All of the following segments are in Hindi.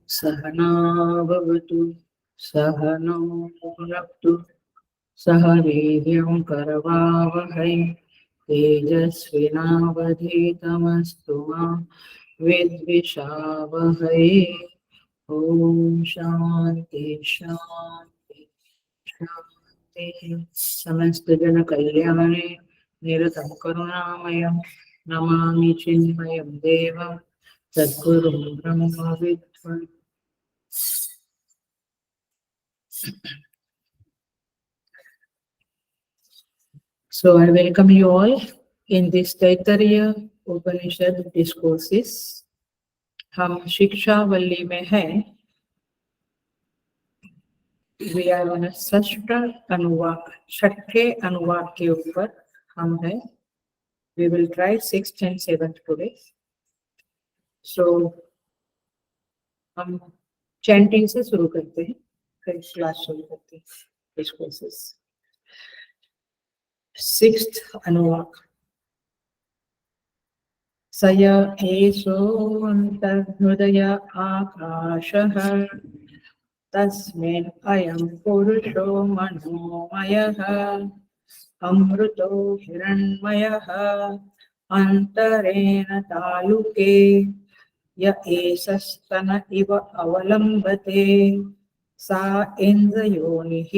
सहना भवतु सहनौ भुनक्तु सह वीर्यं करवावहै तेजस्विनावधीतमस्तु मा विद्विषावहै। ओम शांति शांति शांति। समस्त जन कल्याणे निरतं करुणामयं नमामि चिन्मयं देवं सद्गुरुं ब्रह्म विद्वं। So I welcome you all in this Taittiriya Upanishad discourses. हम शिक्षावल्ली में हैं। We are on a षष्ठ अनुवाक, छठे अनुवाक के ऊपर हम हैं। We will try 6th and 7th today. So हम चैंटिंग से शुरू करते हैं, फिर क्लास शुरू करते हैं डिस्कोर्सेस। 6th अनुवाक। स य एषोऽन्तर्हृदय आकाशः तस्मिन् अयं पुरुषो मनोमयः अमृतो हिरण्मयः अन्तरेण तालुके य एषस्तन इव अवलम्बते सा इन्द्रयोनिः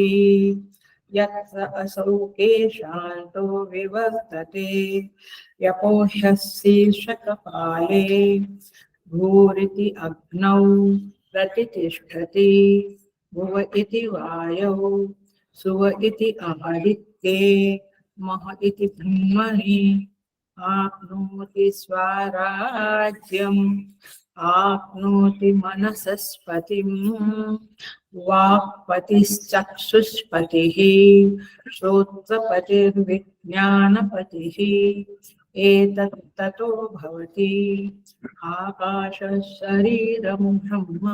यत्र असौ केशान्तो विवर्तते यपोह्यशीर्षकपाले भूरिति अग्नौ प्रतितिष्ठति भुव इति वायौ सुव इति आदित्ये मह इति ब्रह्मणि आप्नोति स्वराज्यम् आप्नोति मनसस्पतिं वाक्पतिश्चक्षुष्पतिः श्रोत्रपतिर्विज्ञानपतिः एतत् ततो भवति आकाशः शरीरं ब्रह्म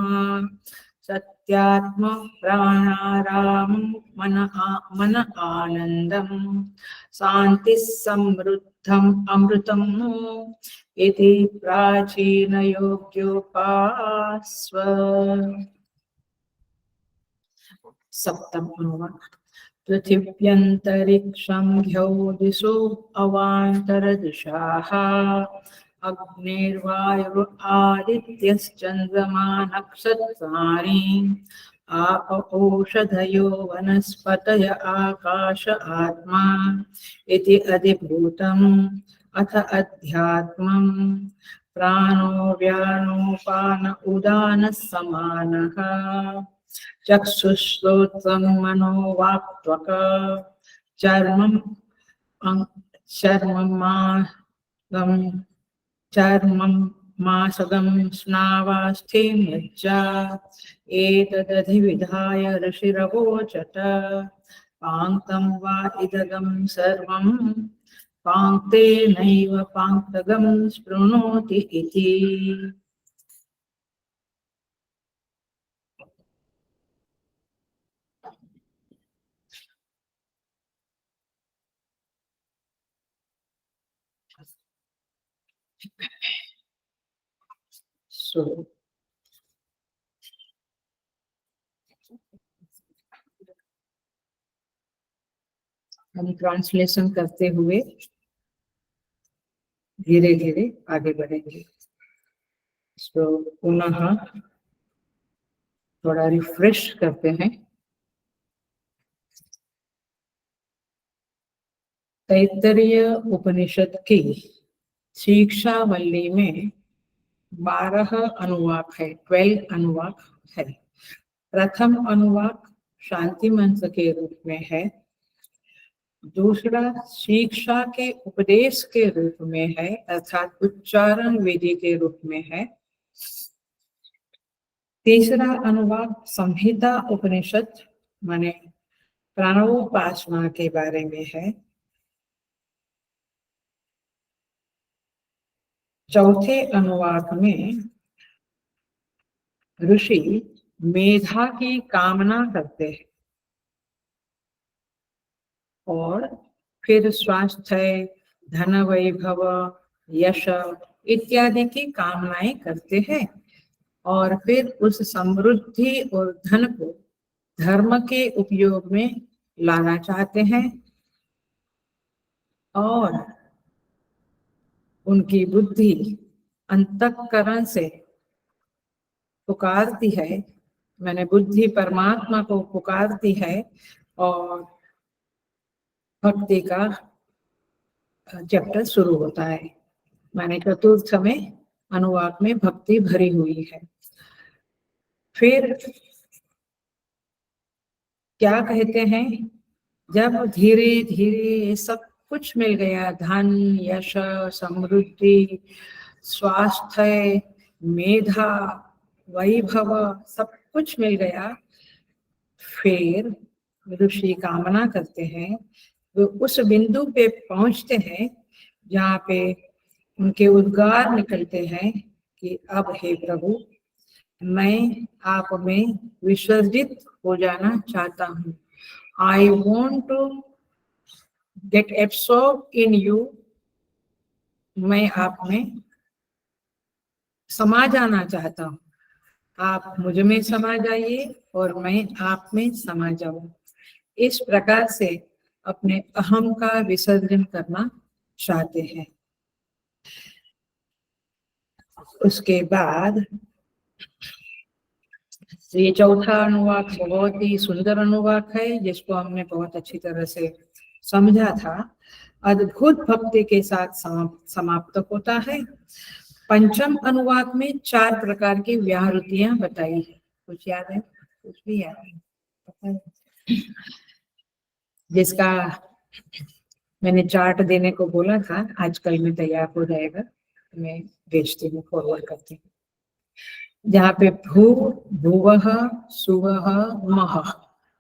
सत्यात्म प्राणारामं मन आनन्दं शान्तिः समृद्धम् अमृतम् इति प्राचीनयोग्योपास्व। सप्तम अनुवाक। पृथिव्यन्तरिक्षं द्यौ दिशो अवान्तरदिशाः अग्निर्वायुः आदित्यश्चन्द्रमा नक्षत्राणि आप ओषधयो वनस्पतय आकाश आत्मा इति अधिभूतम् अथ अध्यात्मं प्राणो व्यानोपान उदानः समानः चक्षुश्रोत्रं मनो वाक्त्वक चर्मं मासदं स्नावास्थेन यज्जा एतदधिविधाय ऋषिरवोचत पान्तं वा इदगं सर्वं पान्तेनैव पान्तगं स्पृणोति इति। So हम ट्रांसलेशन करते हुए धीरे धीरे आगे बढ़ेंगे। तो पुनः थोड़ा रिफ्रेश करते हैं। तैत्तरीय उपनिषद की शिक्षावल्ली में 12 अनुवाक है, 12 अनुवाक है। प्रथम अनुवाक शांति मंत्र के रूप में है, दूसरा शिक्षा के उपदेश के रूप में है अर्थात उच्चारण विधि के रूप में है, तीसरा अनुवाक संहिता उपनिषद माने प्राणोपासना के बारे में है, चौथे अनुवाक में ऋषि मेधा की कामना करते हैं और फिर स्वास्थ्य, धन वैभव, यश इत्यादि की कामनाएं करते हैं और फिर उस समृद्धि और धन को धर्म के उपयोग में लाना चाहते हैं और उनकी बुद्धि अंतःकरण से पुकारती है, मैंने बुद्धि परमात्मा को पुकारती है और भक्ति का चैप्टर शुरू होता है। माने चतुर्थ में अनुवाक में भक्ति भरी हुई है। फिर क्या कहते हैं, जब धीरे धीरे सब कुछ मिल गया, धन, यश, समृद्धि, स्वास्थ्य, मेधा, वैभव, सब कुछ मिल गया, फिर ऋषि कामना करते हैं, वो उस बिंदु पे पहुंचते हैं जहाँ पे उनके उद्गार निकलते हैं कि अब हे प्रभु, मैं आप में विसर्जित हो जाना चाहता हूँ। I want to get absorbed in you. मैं आप में समा जाना चाहता हूँ, आप मुझ में समा जाइए और मैं आप में समा जाऊं। इस प्रकार से अपने अहम का विसर्जन करना चाहते हैं। उसके बाद ये चौथा अनुवाक बहुत ही सुंदर अनुवाक है, जिसको हमने बहुत अच्छी तरह से समझा था। अद्भुत भक्ति के साथ समाप्त होता है। पंचम अनुवाक में 4 प्रकार की व्याहृतियां बताई है। कुछ याद है? कुछ भी याद है? पता है? जिसका मैंने चार्ट देने को बोला था, आज कल में तैयार हो जाएगा, मैं भेजती हूँ, फॉरवर्ड करती हूँ। जहाँ पे भू, भुवः, सुवः, महः,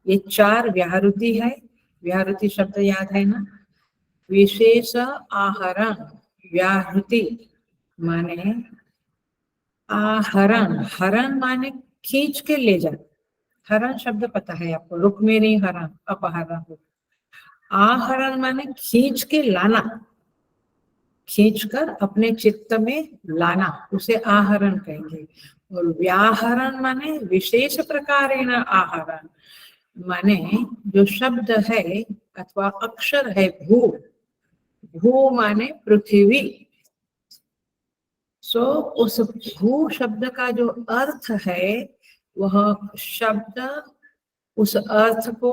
ये 4 व्याहृति है। व्याहृति शब्द याद है ना? विशेष आहरण, व्याहृति माने आहरण, हरण माने खींच के ले जा। हरण शब्द पता है आपको, रुक्मिणी हरण, अपहरण। आहरण माने खींच के लाना, खींचकर अपने चित्त में लाना, उसे आहरण कहेंगे। और व्याहरण माने विशेष प्रकारेण आहरण, माने जो शब्द है अथवा अक्षर है भू, भू माने पृथ्वी। सो उस भू शब्द का जो अर्थ है, वह शब्द उस अर्थ को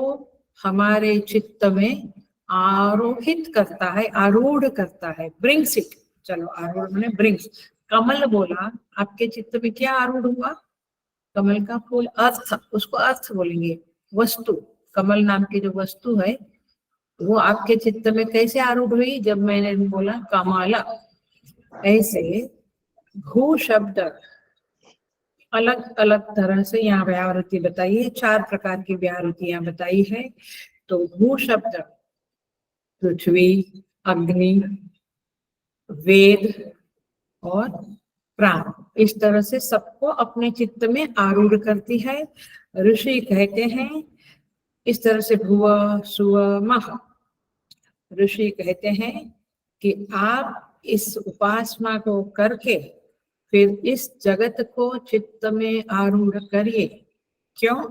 हमारे चित्त में आरोहित करता है, आरूढ़ करता है, ब्रिंग्स इट। चलो, आरूढ़ माने ब्रिंग्स। कमल बोला, आपके चित्त में क्या आरूढ़ हुआ? कमल का फूल, अर्थ, उसको अर्थ बोलेंगे, वस्तु। कमल नाम की जो वस्तु है वो आपके चित्त में कैसे आरूढ़ हुई? जब मैंने बोला कमल। ऐसे भू शब्द अलग अलग तरह से यहाँ व्याहृति बताई है, 4 प्रकार की व्याहृतियां बताई है। तो भू शब्द पृथ्वी, अग्नि, वेद और प्राण, इस तरह से सबको अपने चित्त में आरूढ़ करती है। ऋषि कहते हैं इस तरह से भुव, सुव, मह। ऋषि कहते हैं कि आप इस उपासना को करके फिर इस जगत को चित्त में आरूढ़ करिए। क्यों?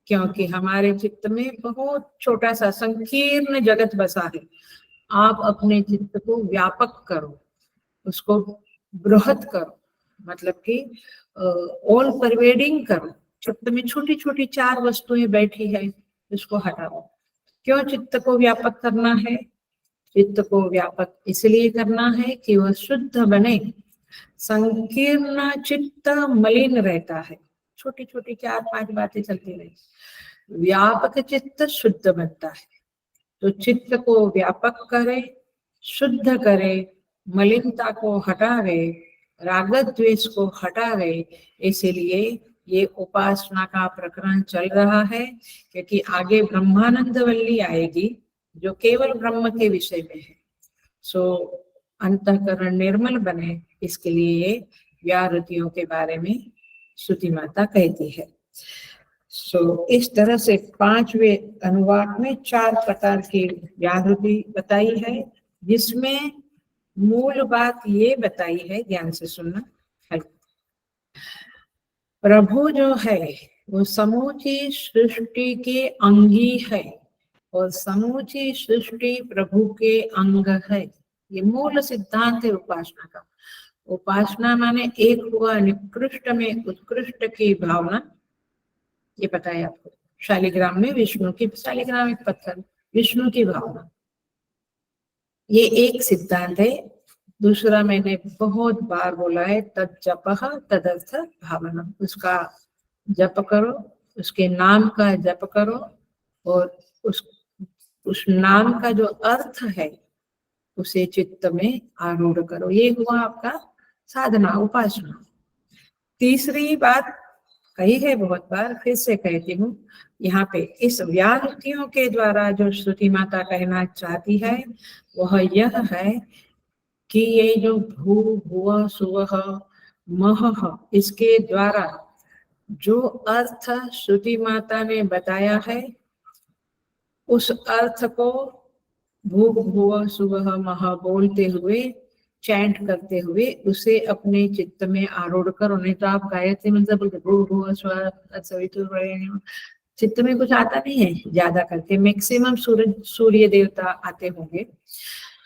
क्योंकि हमारे चित्त में बहुत छोटा सा संकीर्ण जगत बसा है। आप अपने चित्त को व्यापक करो, उसको बृहत करो, मतलब कि ऑल परवेडिंग करो। चित्त में छोटी छोटी 4 वस्तुएं बैठी है, उसको हटाओ। क्यों चित्त को व्यापक करना है? चित्त को व्यापक इसलिए करना है कि वह शुद्ध बने। संकीर्ण चित्त मलिन रहता है, छोटी छोटी 4-5 बातें चलती रहती। व्यापक चित्त शुद्ध बनता है। तो चित्त को व्यापक करे, शुद्ध करे, मलिनता को हटावे, राग द्वेष को हटावे। इसीलिए ये उपासना का प्रकरण चल रहा है, क्योंकि आगे ब्रह्मानंद वल्ली आएगी जो केवल ब्रह्म के विषय में है। सो अंतःकरण निर्मल बने, इसके लिए व्याहृतियों के बारे में श्रुति माता कहती है। इस तरह से 5वें अनुवाक में 4 प्रकार की व्याहृति बताई है, जिसमें मूल बात ये बताई है, ध्यान से सुनना। प्रभु जो है वो समूची सृष्टि के अंगी है और समूची सृष्टि प्रभु के अंग है। ये मूल सिद्धांत है उपासना का। उपासना माने एक हुआ निकृष्ट में उत्कृष्ट की भावना, ये पता है आपको। शालिग्राम में विष्णु की, शालिग्राम एक पत्थर, विष्णु की भावना, ये एक सिद्धांत है। दूसरा मैंने बहुत बार बोला है, तद जपः तदर्थ भावना, उसका जप करो, उसके नाम का जप करो और उस नाम का जो अर्थ है उसे चित्त में आरूढ़ करो। ये हुआ आपका साधना, उपासना। तीसरी बात कही है बहुत बार, फिर से कहती हूँ यहाँ पे, इस व्याहृतियों के द्वारा जो श्रुति माता कहना चाहती है वह यह है कि ये जो भू भुव सुवह महः, इसके द्वारा जो अर्थ श्रुति माता ने बताया है उस अर्थ को भू भुव सुवह मह बोलते हुए, चैंट करते हुए उसे अपने चित्त में आरूढ़ करो। नहीं तो आप गायत्री मंत्र बोलते भू भुव स्व तत्सवितुर्वरेण्यम, चित्त में कुछ आता नहीं है ज्यादा करके। मैक्सिमम सूर्य देवता आते होंगे,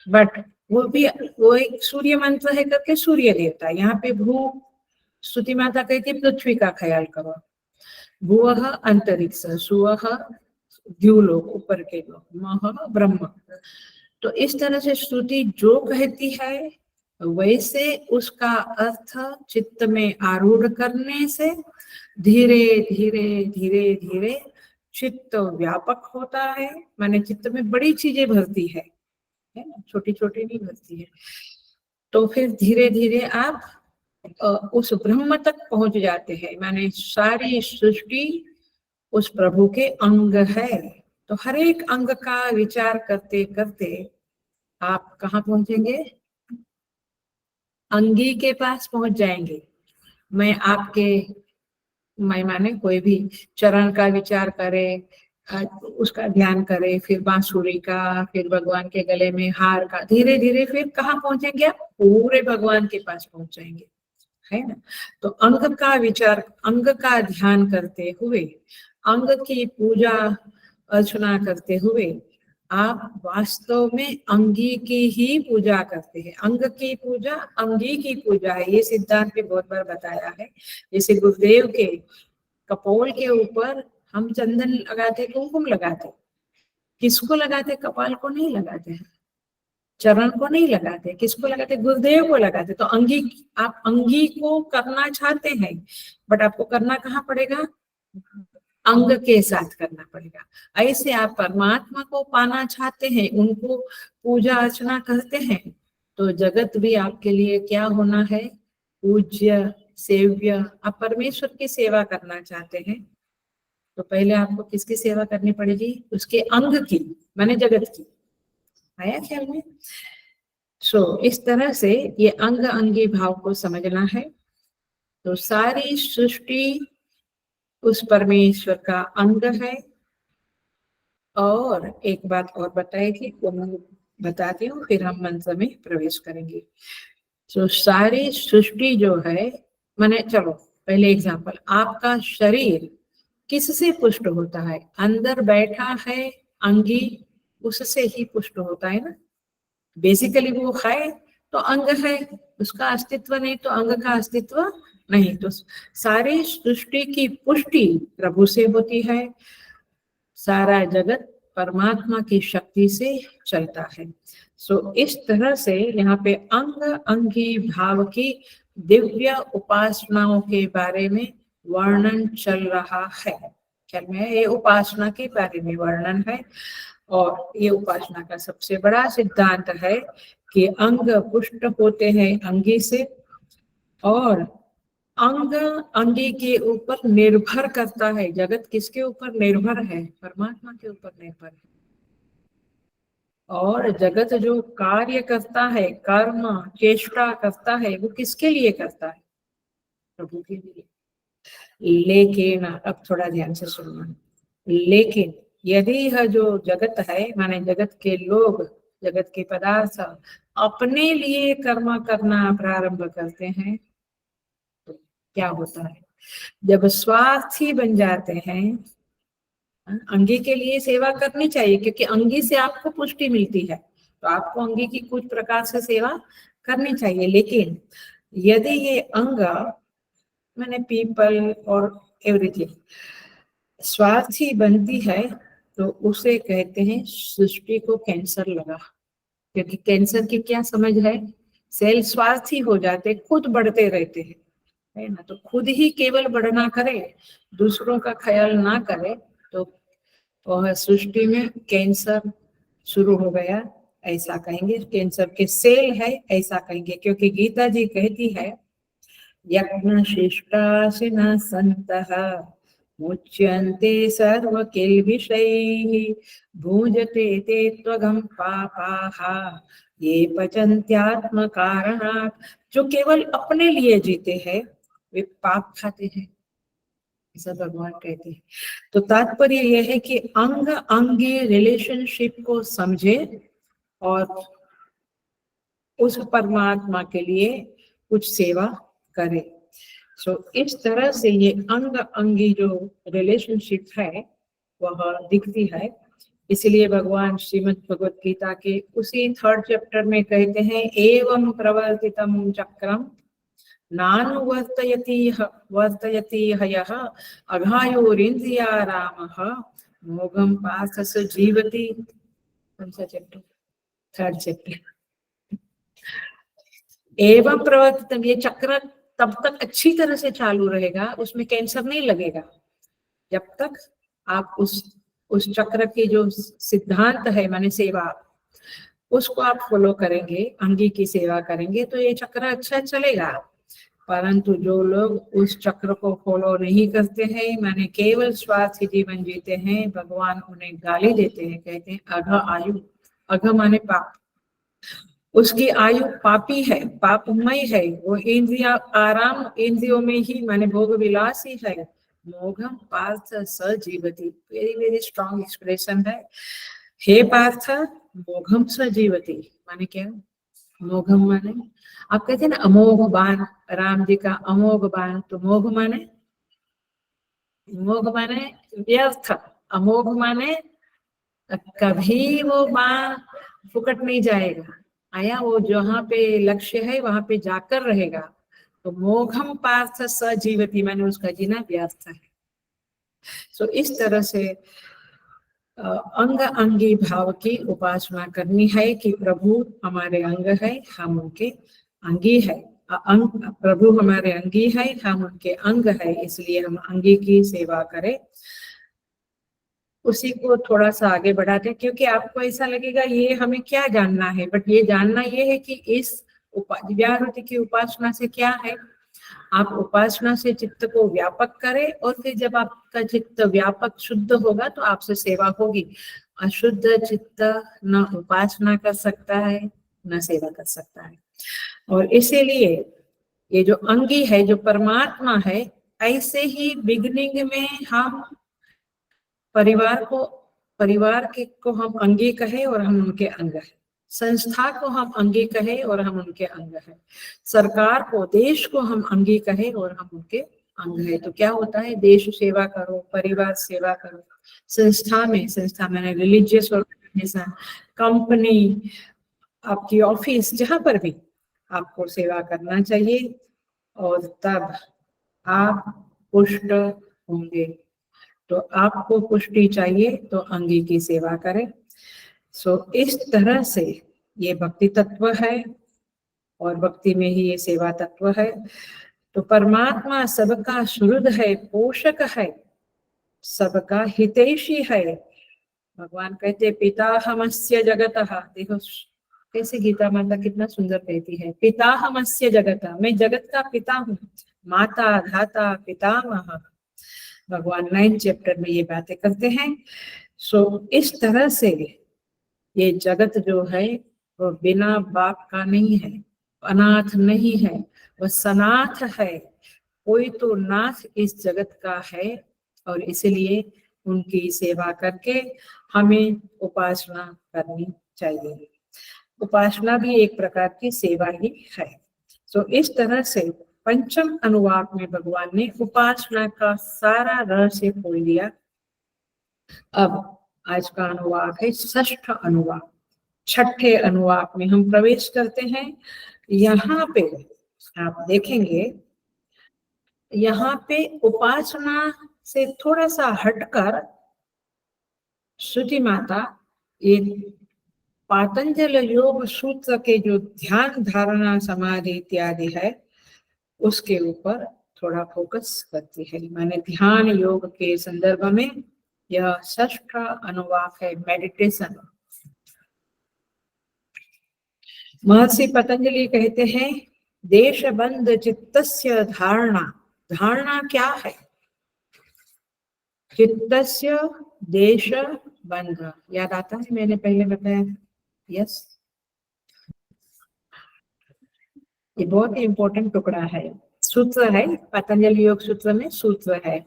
बट वो एक सूर्य मंत्र है करके सूर्य देवता। यहाँ पे भू, स्तुति माता कहती है पृथ्वी का ख्याल करो, भुवः अंतरिक्ष, सुवः द्युलोक ऊपर के लोग, मह ब्रह्म। तो इस तरह से श्रुति जो कहती है वैसे उसका अर्थ चित्त में आरूढ़ करने से धीरे धीरे धीरे धीरे चित्त व्यापक होता है। माने चित्त में बड़ी चीजें भरती है ना, छोटी छोटी नहीं भरती है। तो फिर धीरे धीरे आप उस ब्रह्म तक पहुंच जाते हैं। माने सारी सृष्टि उस प्रभु के अंग है। तो हर एक अंग का विचार करते करते आप कहाँ पहुंचेंगे? अंगी के पास पहुंच जाएंगे। मैं माने कोई भी चरण का विचार करे, उसका ध्यान करे, फिर बांसुरी का, फिर भगवान के गले में हार का, धीरे धीरे फिर कहाँ पहुंचेंगे आप? पूरे भगवान के पास पहुंच जाएंगे, है ना। तो अंग का विचार, अंग का ध्यान करते हुए, अंग की पूजा अर्चना करते हुए आप वास्तव में अंगी की ही पूजा करते हैं। अंग की पूजा अंगी की पूजा है, ये सिद्धांत भी बहुत बार बताया है। जैसे गुरुदेव के कपोल के ऊपर हम चंदन लगाते, कुमकुम लगाते, किसको लगाते? कपाल को नहीं लगाते हैं, चरण को नहीं लगाते, किसको लगाते? गुरुदेव को लगाते। तो अंगी, आप अंगी को करना चाहते हैं, बट आपको करना कहाँ पड़ेगा? अंग के साथ करना पड़ेगा। ऐसे आप परमात्मा को पाना चाहते हैं, उनको पूजा अर्चना करते हैं, तो जगत भी आपके लिए क्या होना है? पूज्य, सेव्य। आप परमेश्वर की सेवा करना चाहते हैं तो पहले आपको किसकी सेवा करनी पड़ेगी? उसके अंग की, माने जगत की। आया ख्याल में? इस तरह से ये अंग अंगी भाव को समझना है। तो सारी सृष्टि उस परमेश्वर का अंग है। और एक बात और बताई थी, वो मैं बताती हूँ, फिर हम मंत्र में प्रवेश करेंगे। तो सारी सृष्टि जो है, माने चलो पहले एग्जांपल, आपका शरीर किससे पुष्ट होता है? अंदर बैठा है अंगी, उससे ही पुष्ट होता है ना। बेसिकली वो है तो अंग है, उसका अस्तित्व नहीं तो अंग का अस्तित्व नहीं। तो सारी सृष्टि की पुष्टि प्रभु से होती है। सारा जगत परमात्मा की शक्ति से चलता है। इस तरह से यहाँ पे अंग अंगी भाव की दिव्य उपासनाओं के बारे में वर्णन चल रहा है। चल में ये उपासना के बारे में वर्णन है। और ये उपासना का सबसे बड़ा सिद्धांत है कि अंग पुष्ट होते हैं अंगी से, और अंग अंगी के ऊपर निर्भर करता है। जगत किसके ऊपर निर्भर है? परमात्मा के ऊपर निर्भर है। और जगत जो कार्य करता है, कर्म चेष्टा करता है, वो किसके लिए करता है? प्रभु के लिए। लेकिन अब थोड़ा ध्यान से सुनना, लेकिन यदि यह जो जगत है, माने जगत के लोग, जगत के पदार्थ अपने लिए कर्म करना प्रारंभ करते हैं तो क्या होता है? जब स्वार्थी बन जाते हैं, अंगी के लिए सेवा करनी चाहिए क्योंकि अंगी से आपको पुष्टि मिलती है, तो आपको अंगी की कुछ प्रकार से सेवा करनी चाहिए। लेकिन यदि ये अंग, मैंने पीपल और एवरीथिंग स्वार्थी बनती है तो उसे कहते हैं सृष्टि को कैंसर लगा। क्योंकि कैंसर की क्या समझ है? सेल स्वार्थी हो जाते, खुद बढ़ते रहते हैं, है ना। तो खुद ही केवल बढ़ना करे, दूसरों का ख्याल ना करे, तो वह सृष्टि में कैंसर शुरू हो गया, ऐसा कहेंगे। कैंसर के सेल है ऐसा कहेंगे, क्योंकि गीता जी कहती है यज्ञ शिष्टाशिना संतः मुच्यन्ते सर्व किल्बिषैः भुंजते ते त्वगं पापाः ये पचन्त्यात्म कारणात्। जो केवल अपने लिए जीते हैं वे पाप खाते हैं, ऐसा भगवान कहते हैं। तो तात्पर्य यह है कि अंग अंगी रिलेशनशिप को समझे और उस परमात्मा के लिए कुछ सेवा करे। सो इस तरह से ये अंग अंगी जो रिलेशनशिप है वह दिखती है। इसलिए भगवान श्रीमद् भगवत गीता के उसी 3rd चैप्टर में कहते हैं एवं प्रवर्तितम चक्रम नानुवर्तयति वर्तयति यः अघायोरिन्द्रियारामः मोघम पार्थ स जीवति। कौन सा चैप्टर? 3rd chapter. एवं प्रवर्तितम, ये चक्र तब तक अच्छी तरह से चालू रहेगा, उसमें कैंसर नहीं लगेगा, जब तक आप उस चक्र के जो सिद्धांत है माने सेवा, उसको आप फॉलो करेंगे, अंगी की सेवा करेंगे तो ये चक्र अच्छा चलेगा। परंतु जो लोग उस चक्र को फॉलो नहीं करते हैं, माने केवल स्वार्थी जीवन जीते हैं, भगवान उन्हें गाली देते हैं, कहते हैं अघ आयु। अघ माने पाप, उसकी आयु पापी है, पापमय है, वो इंद्रिया आराम इंद्रियों में ही माने भोग विलासी है। मोघम पार्थ स जीवति, वेरी वेरी स्ट्रॉन्ग एक्सप्रेशन है। हे पार्थ मोघम स जीवति माने क्या? मोघम माने आप कहते हैं ना अमोघ बाण, राम जी का अमोघ बाण, तो मोघ माने, मोघ माने व्यर्थ, अमोघ माने कभी वो बाण फुकट नहीं जाएगा, आया वो जहाँ पे लक्ष्य है वहां पे जाकर रहेगा। तो मोघम पार्थ स जीवति माने उसका जीना व्यर्थ है। सो इस तरह से अंग अंगी भाव की उपासना करनी है कि प्रभु हमारे अंग है, हम उनके अंगी है। प्रभु हमारे अंगी है, हम उनके अंग है, इसलिए हम अंगी की सेवा करें। उसी को थोड़ा सा आगे बढ़ाते हैं, क्योंकि आपको ऐसा लगेगा ये हमें क्या जानना है, बट ये जानना ये है कि इस दिव्याहुति की उपासना से क्या है। आप उपासना से चित्त को व्यापक करें और फिर जब आपका चित्त व्यापक शुद्ध होगा तो आपसे सेवा होगी। अशुद्ध चित्त न उपासना कर सकता है न सेवा कर सकता है। और इसीलिए ये जो अंगी है, जो परमात्मा है, ऐसे ही बिगिनिंग में हम परिवार के को हम अंगी कहे और हम उनके अंग है, संस्था को हम अंगी कहे और हम उनके अंग है, सरकार को, देश को हम अंगी कहे और हम उनके अंग है। तो क्या होता है, देश सेवा करो, परिवार सेवा करो, संस्था में रिलीजियस ऑर्गेनाइजेशन, कंपनी, आपकी ऑफिस, जहां पर भी आपको सेवा करना चाहिए और तब आप पुष्ट होंगे। तो आपको पुष्टि चाहिए तो अंगी की सेवा करें। सो इस तरह से ये भक्ति तत्व है और भक्ति में ही ये सेवा तत्व है। तो परमात्मा सबका सुहृद है, पोषक है, सबका हितैषी है। भगवान कहते पिताहमस्य जगतः, देखो कैसे गीता माता कितना सुंदर कहती है, पिताहमस्य जगतः, मैं जगत का पिता हूँ, माता धाता पितामह। भगवान 9th चैप्टर में ये बातें करते हैं। सो इस तरह से ये जगत जो है वो बिना बाप का नहीं है, अनाथ नहीं है, वह सनाथ है। कोई तो नाथ इस जगत का है और इसलिए उनकी सेवा करके हमें उपासना करनी चाहिए। उपासना भी एक प्रकार की सेवा ही है। तो इस तरह से पंचम अनुवाक में भगवान ने उपासना का सारा रहस्य खोल दिया। अब आज का अनुवाक है षष्ठ अनुवाक। छठे अनुवाक में हम प्रवेश करते हैं। यहाँ पे आप देखेंगे, यहाँ पे उपासना से थोड़ा सा हटकर श्रुति माता ये पातंजल योग सूत्र के जो ध्यान धारणा समाधि इत्यादि है उसके ऊपर थोड़ा फोकस करती है। माने ध्यान योग के संदर्भ में यह षष्ठ अनुवाक है, मेडिटेशन। महर्षि पतंजलि कहते हैं देशबंध चित्तस्य धारणा। धारणा क्या है? चित्तस्य देश बंध। याद आता है, मैंने पहले बताया। यस, ये बहुत ही इंपॉर्टेंट टुकड़ा है, सूत्र है, पतंजलि योग सूत्र में सूत्र है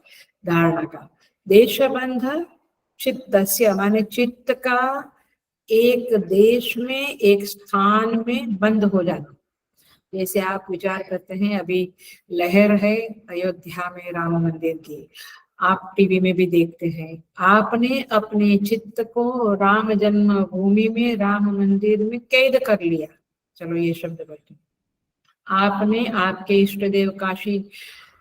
धारणा का। देशबंध चित्तस्य माने चित्त का एक देश में, एक स्थान में बंद हो जाना। जैसे आप विचार करते हैं, अभी लहर है अयोध्या में राम मंदिर की, आप टीवी में भी देखते हैं। आपने अपने चित्त को राम जन्मभूमि में, राम मंदिर में कैद कर लिया। चलो ये शब्द बोलते, आपने, आपके इष्ट देव काशी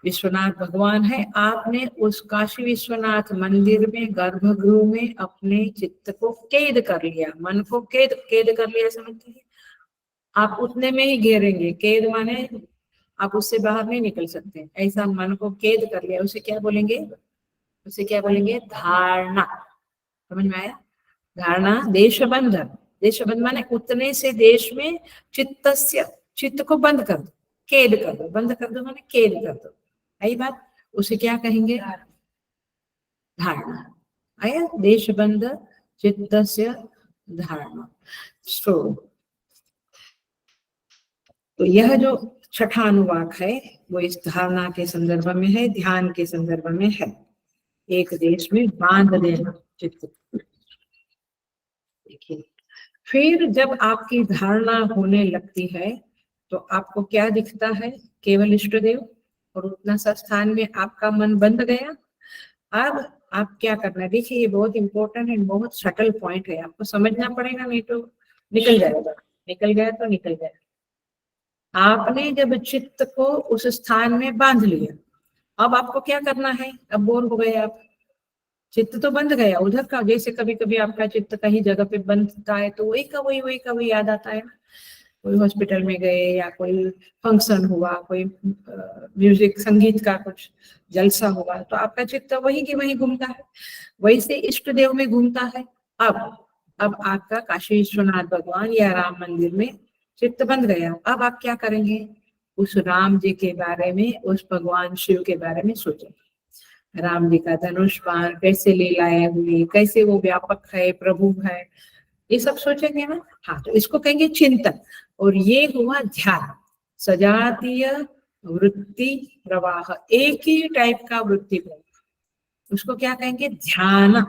विश्वनाथ भगवान है, आपने उस काशी विश्वनाथ मंदिर में गर्भगृह में अपने चित्त को कैद कर लिया, मन को कैद कर लिया, समझते हैं? आप उतने में ही घेरेंगे। कैद माने आप उससे बाहर नहीं निकल सकते, ऐसा मन को कैद कर लिया। उसे क्या बोलेंगे? उसे क्या बोलेंगे? धारणा। समझ में आया? धारणा। देशबंध, देशबंध माने उतने से देश में चित्तस्य, चित्त को बंद कर दो, कैद कर दो। बंद कर दो माने कैद कर दो, आई बात? उसे क्या कहेंगे? धारणा। आया? देशबंध चित्तस्य धारणा। तो यह जो छठा अनुवाक है वो इस धारणा के संदर्भ में है, ध्यान के संदर्भ में है। एक देश में बांध देना चित्त। देखिए, फिर जब आपकी धारणा होने लगती है तो आपको क्या दिखता है? केवल इष्ट देव और उतना सा स्थान में आपका मन बंद गया। अब आप क्या करना है? देखिए, ये बहुत इंपॉर्टेंट एंड बहुत सटल पॉइंट है, आपको समझना पड़ेगा, नहीं तो निकल जाएगा। निकल गया तो निकल गया। आपने जब चित्त को उस स्थान में बांध लिया, अब आपको क्या करना है? अब बोर हो गए आप, चित्त तो बंद गया उधर का। जैसे कभी कभी आपका चित्त कहीं जगह पे बंधता है तो वही का वही याद आता है। कोई हॉस्पिटल में गए या कोई फंक्शन हुआ, कोई म्यूजिक संगीत का कुछ जलसा हुआ, तो आपका चित्त वही की वही घूमता है, वैसे इष्ट देव में घूमता है। अब आपका काशी विश्वनाथ भगवान या राम मंदिर में चित्त बंद गया। अब आप क्या करेंगे? उस राम जी के बारे में, उस भगवान शिव के बारे में सोचेंगे। राम जी का धनुष बाण, कैसे लीलाएं हुई, कैसे वो व्यापक है, प्रभु है, ये सब सोचेंगे ना। हाँ, तो इसको कहेंगे चिंतन। और ये हुआ ध्यान। सजातीय वृत्ति प्रवाह, एक ही टाइप का वृत्ति प्रवाह, उसको क्या कहेंगे? ध्यान।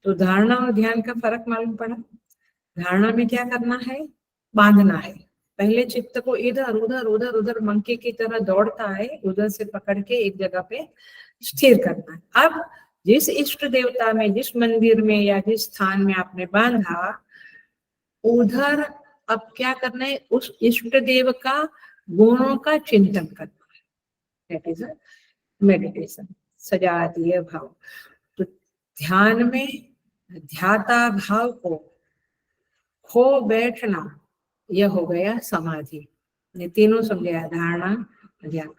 तो धारणा और ध्यान का फर्क मालूम पड़ा। धारणा में क्या करना है? बांधना है। पहले चित्त को इधर उधर उधर उधर मंकी की तरह दौड़ता है, उधर से पकड़ के एक जगह पे स्थिर करना है। अब जिस इष्ट देवता में, जिस मंदिर में या जिस स्थान में आपने बांधा, उधर अब क्या करना है? उस इष्ट देव का गुणों का चिंतन करना है। दैट इज मेडिटेशन, सजातीय भाव। तो ध्यान में ध्याता भाव को खो बैठना, यह हो गया समाधि। ये तीनों समझाया, धारणा, ध्यान।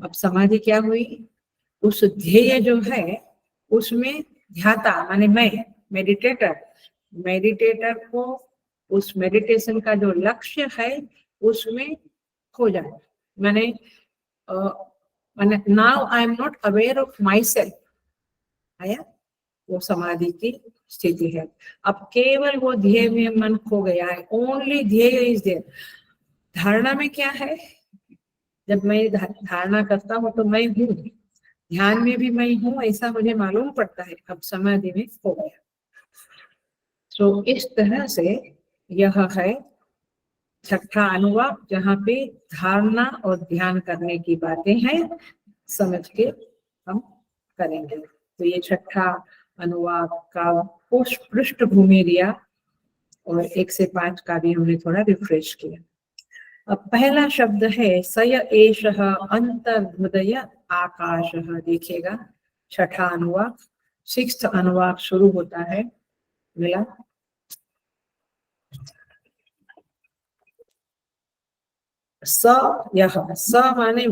अब समाधि क्या हुई? उस ध्येय जो है उसमें ध्याता माने मैं, मेडिटेटर को उस मेडिटेशन का जो लक्ष्य है उसमें खो जाए। माने now I am not aware of my self. आया वो समाधि की स्थिति है। अब केवल वो ध्येय में मन खो गया है, ओनली ध्येय इज देयर। धारणा में क्या है, जब मैं धारणा करता हूँ तो मैं हूँ, ध्यान में भी मैं हूँ ऐसा मुझे मालूम पड़ता है, अब समाधि में खो गया। तो इस तरह से यह है छठा अनुवाक, जहाँ पे धारणा और ध्यान करने की बातें हैं, समझ के हम करेंगे। तो ये छठा अनुवाक का पृष्ठभूमि दिया और 1 से 5 का भी हमने थोड़ा रिफ्रेश किया। अब पहला शब्द है सय एषः अंतर्हृदय आकाशः। देखिएगा छठा अनुवाक, 6th अनुवाक शुरू होता है, मिला स यह, स माने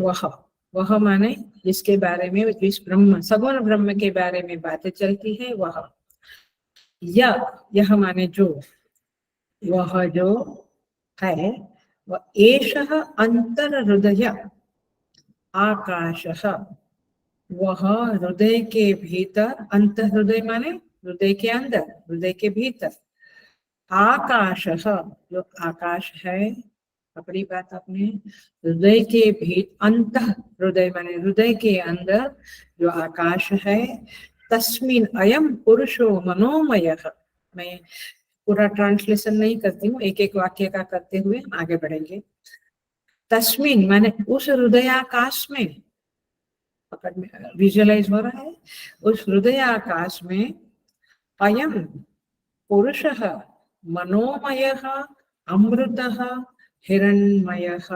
वह माने जिसके बारे में, जिस ब्रह्म सगुण ब्रह्म के बारे में बातें चलती है वह। यह माने जो, वह जो है, वह एषः अंतर्हृदय आकाशः, वह हृदय के भीतर, अंतर्हृदय माने हृदय के अंदर, हृदय के भीतर, आकाशः जो आकाश है, अपनी बात अपने हृदय के भीतर, अंत हृदय माने हृदय के अंदर जो आकाश है, तस्मिन् अयम पुरुषो मनोमयः। मैं पूरा ट्रांसलेशन नहीं करती हूँ, एक एक वाक्य का करते हुए आगे बढ़ेंगे। तस्मिन् माने उस हृदयाकाश में, विजुअलाइज हो रहा है, उस हृदयाकाश में अयम पुरुषः मनोमयः अमृतः हिरण्मयः,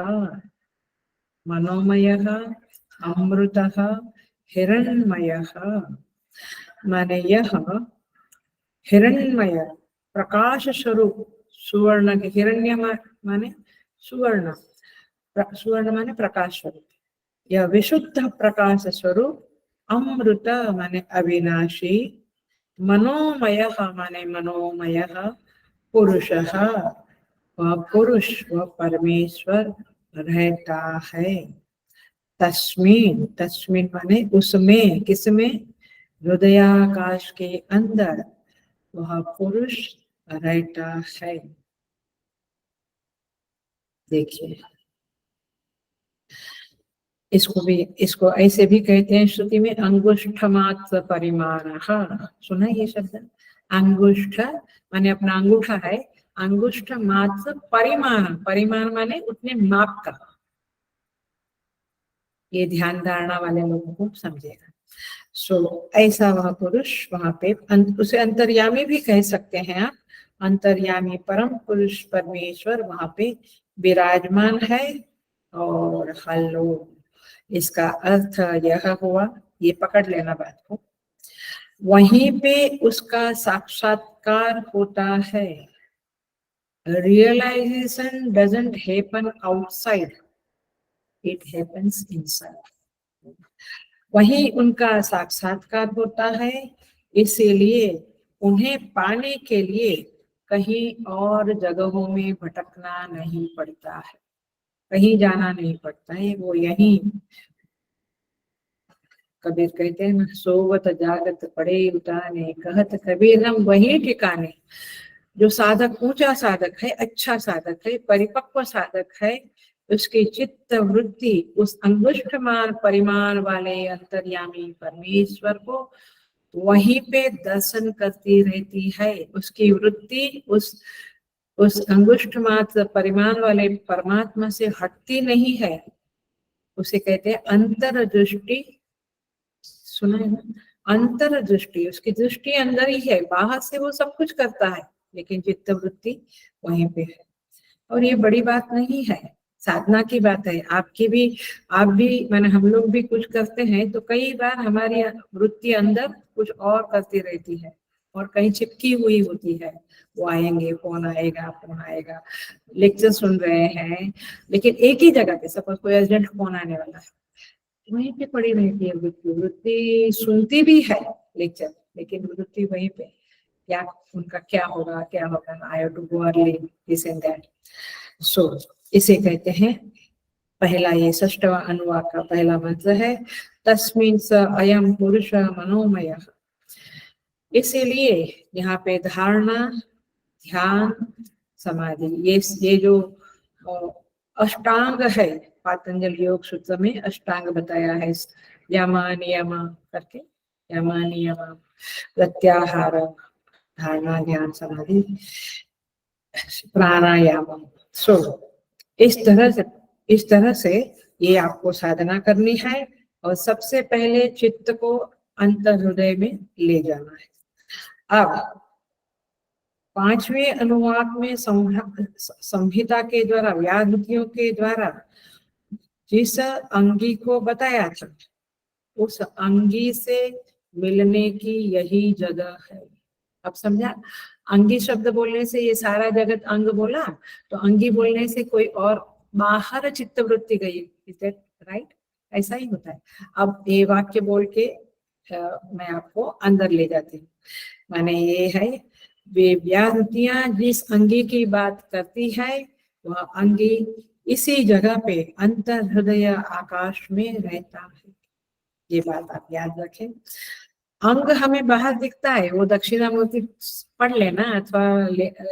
मनोमयः अमृतः हिरण्मयः माने यह हिरण्मय प्रकाश स्वरूप, सुवर्ण, हिरण्य माने सुवर्ण, सुवर्ण माने प्रकाश स्वरूप, यह विशुद्ध प्रकाश स्वरूप, अमृत माने अविनाशी, मनोमयः माने मनोमयः, पुरुषः वह पुरुष, वह परमेश्वर रहता है। तस्मिन्, तस्मिन् माने उसमें, किसमें, हृदयाकाश के अंदर वह पुरुष रहता है। देखिए इसको ऐसे भी कहते हैं श्रुति में, अंगुष्ठ मात्र परिमाण। सुना ये शब्द, अंगुष्ठ माने अपना अंगूठा है, अंगुष्ठ मात्र परिमाण, परिमाण माने उतने माप का। ये ध्यान धारणा वाले लोगों को समझेगा। सो ऐसा वह पुरुष वहां पे, उसे अंतर्यामी भी कह सकते हैं आप, अंतर्यामी परम पुरुष परमेश्वर वहां पे विराजमान है। और हलो, इसका अर्थ यह हुआ, ये पकड़ लेना बात को, वहीं पे उसका साक्षात्कार होता है। Realisation doesn't happen outside, it happens inside. वहीं उनका साक्षात्कार होता है, इसीलिए उन्हें पाने के लिए कहीं और जगहों में भटकना नहीं पड़ता है, कहीं जाना नहीं पड़ता है, वो यहीं। कबीर कहते हैं ना, सोवत जागत पड़े उठाने, कहत कबीर हम वही ठिकाने। जो साधक ऊंचा साधक है, अच्छा साधक है, परिपक्व साधक है, उसकी चित्त वृत्ति उस अंगुष्ठमान परिमाण वाले अंतर्यामी परमेश्वर को वहीं पे दर्शन करती रहती है। उसकी वृत्ति उस अंगुष्ठ मात्र परिमाण वाले परमात्मा से हटती नहीं है। उसे कहते हैं अंतर दृष्टि, सुना है ना, अंतर दृष्टि, उसकी दृष्टि अंदर ही है, बाहर से वो सब कुछ करता है लेकिन चित्त वृत्ति वहीं पे है। और ये बड़ी बात नहीं है, साधना की बात है। आप भी मैंने, हम लोग भी कुछ करते हैं तो कई बार हमारी वृत्ति अंदर कुछ और करती रहती है और कहीं चिपकी हुई होती है। वो आएंगे, फोन आएगा, लेक्चर सुन रहे हैं, लेकिन एक ही जगह पे, सपोज कोई अर्जेंट फोन आने वाला है, वहीं पे पड़ी रहती है वृत्ति। वृत्ति सुनती भी है लेक्चर, लेकिन वृत्ति वहीं पे, क्या उनका क्या होगा, I have to go early, this and that. So इसे कहते हैं, पहला ये षष्ठवां अनुवाक का पहला मंत्र है, तस्मिन् स अयम पुरुष मनोमय। इसीलिए यहाँ पे धारणा, ध्यान, समाधि, ये जो अष्टांग है, पातंजल योग सूत्र में अष्टांग बताया है, यम नियम करके, यम नियम प्रत्याहार, धारणा, ध्यान, समाधि, प्राणायाम। सो इस तरह से ये आपको साधना करनी है और सबसे पहले चित्त को अंतर हृदय में ले जाना है। अब पांचवें अनुवाक में संहिता के द्वारा, व्याहृतियों के द्वारा जिस अंगी को बताया था, उस अंगी से मिलने की यही जगह है। अब समझा? अंगी शब्द बोलने से ये सारा जगत अंग बोला, तो अंगी बोलने से कोई और बाहर चित्त वृत्ति गई। Is that right? ऐसा ही होता है। अब ये वाक्य बोल के मैं आपको अंदर ले जाती हूँ। माने ये है, वे व्याहृतियां जिस अंगी की बात करती है, वह अंगी इसी जगह पे अंतर हृदय आकाश में रहता है। ये बात आप याद रखें। अंग हमें बाहर दिखता है, वो दक्षिणामूर्ति पढ़ लेना अथवा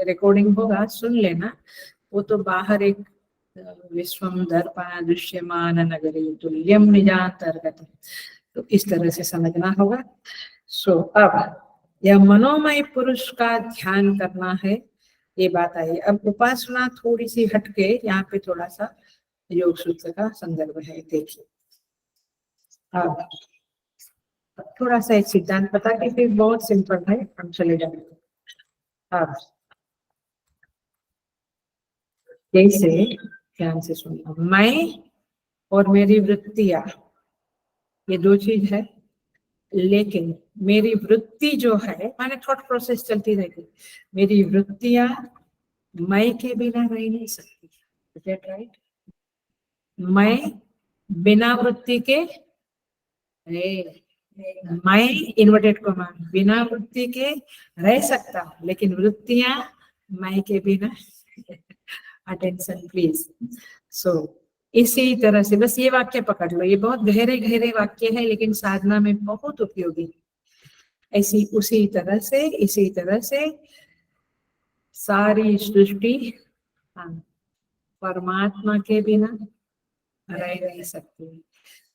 रिकॉर्डिंग होगा, सुन लेना। वो तो बाहर एक विश्वम दर्पण दृश्यमान नगरी तुल्यम निजांतर्गत, तो इस तरह से समझना होगा। सो अब यह मनोमय पुरुष का ध्यान करना है, ये बात आई। अब उपासना थोड़ी सी हटके, यहाँ पे थोड़ा सा योग सूत्र का संदर्भ है, देखिए। अब थोड़ा सा एक सिद्धांत बता के फिर बहुत सिंपल है, हम चले जाएंगे। अब जैसे ध्यान से सुनना, मैं और मेरी वृत्तियां, ये दो चीज है। लेकिन मेरी वृत्ति जो है, माने थॉट प्रोसेस चलती रहेगी, मेरी वृत्तियां मैं के बिना रह नहीं सकती। Is that right? मैं बिना वृत्ति के, मैं इन्वर्टेड कॉमा, बिना वृत्ति के रह सकता हूं, लेकिन वृत्तियां मैं के बिना। Attention please. सो इसी तरह से बस ये वाक्य पकड़ लो, ये बहुत गहरे गहरे वाक्य है, लेकिन साधना में बहुत उपयोगी। ऐसी उसी तरह से, इसी तरह से सारी सृष्टि परमात्मा के बिना रह नहीं सकती,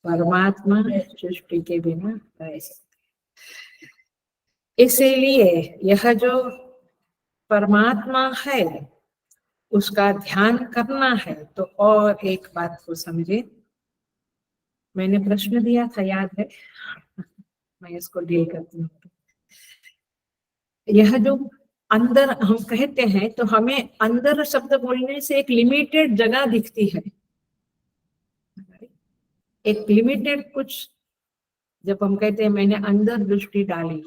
परमात्मा सृष्टि के बिना रह सकती। इसीलिए यह जो परमात्मा है, उसका ध्यान करना है। तो और एक बात को समझे, मैंने प्रश्न दिया था, याद है? मैं इसको डील करती हूँ। यह जो अंदर हम कहते हैं, तो हमें अंदर शब्द बोलने से एक लिमिटेड जगह दिखती है, एक लिमिटेड कुछ। जब हम कहते हैं मैंने अंदर दृष्टि डाली,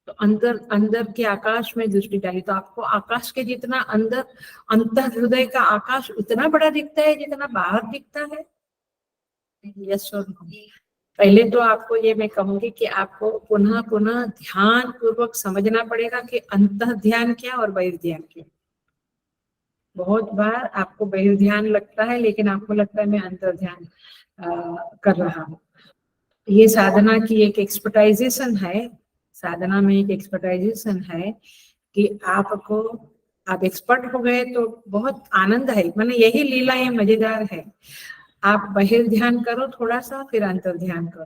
तो अंदर अंदर के आकाश में दृष्टि डाली, तो आपको आकाश के जितना अंदर, अंतर हृदय का आकाश उतना बड़ा दिखता है जितना बाहर दिखता है। यस और नो? पहले तो आपको ये मैं कहूंगी कि आपको पुनः पुनः ध्यान पूर्वक समझना पड़ेगा कि अंतः ध्यान क्या और बहिर्ध्यान क्या। बहुत बार आपको बहिर्ध्यान लगता है, लेकिन आपको लगता है मैं अंतर ध्यान कर रहा हूँ। ये साधना की एक एक्सपर्टाइजेशन है, साधना में एक एक्सपर्टाइजेशन है कि आपको, आप एक्सपर्ट हो गए तो बहुत आनंद है, माने यही लीला, ये मजेदार है। आप बहिर्ध्यान करो थोड़ा सा, फिर अंतर ध्यान करो,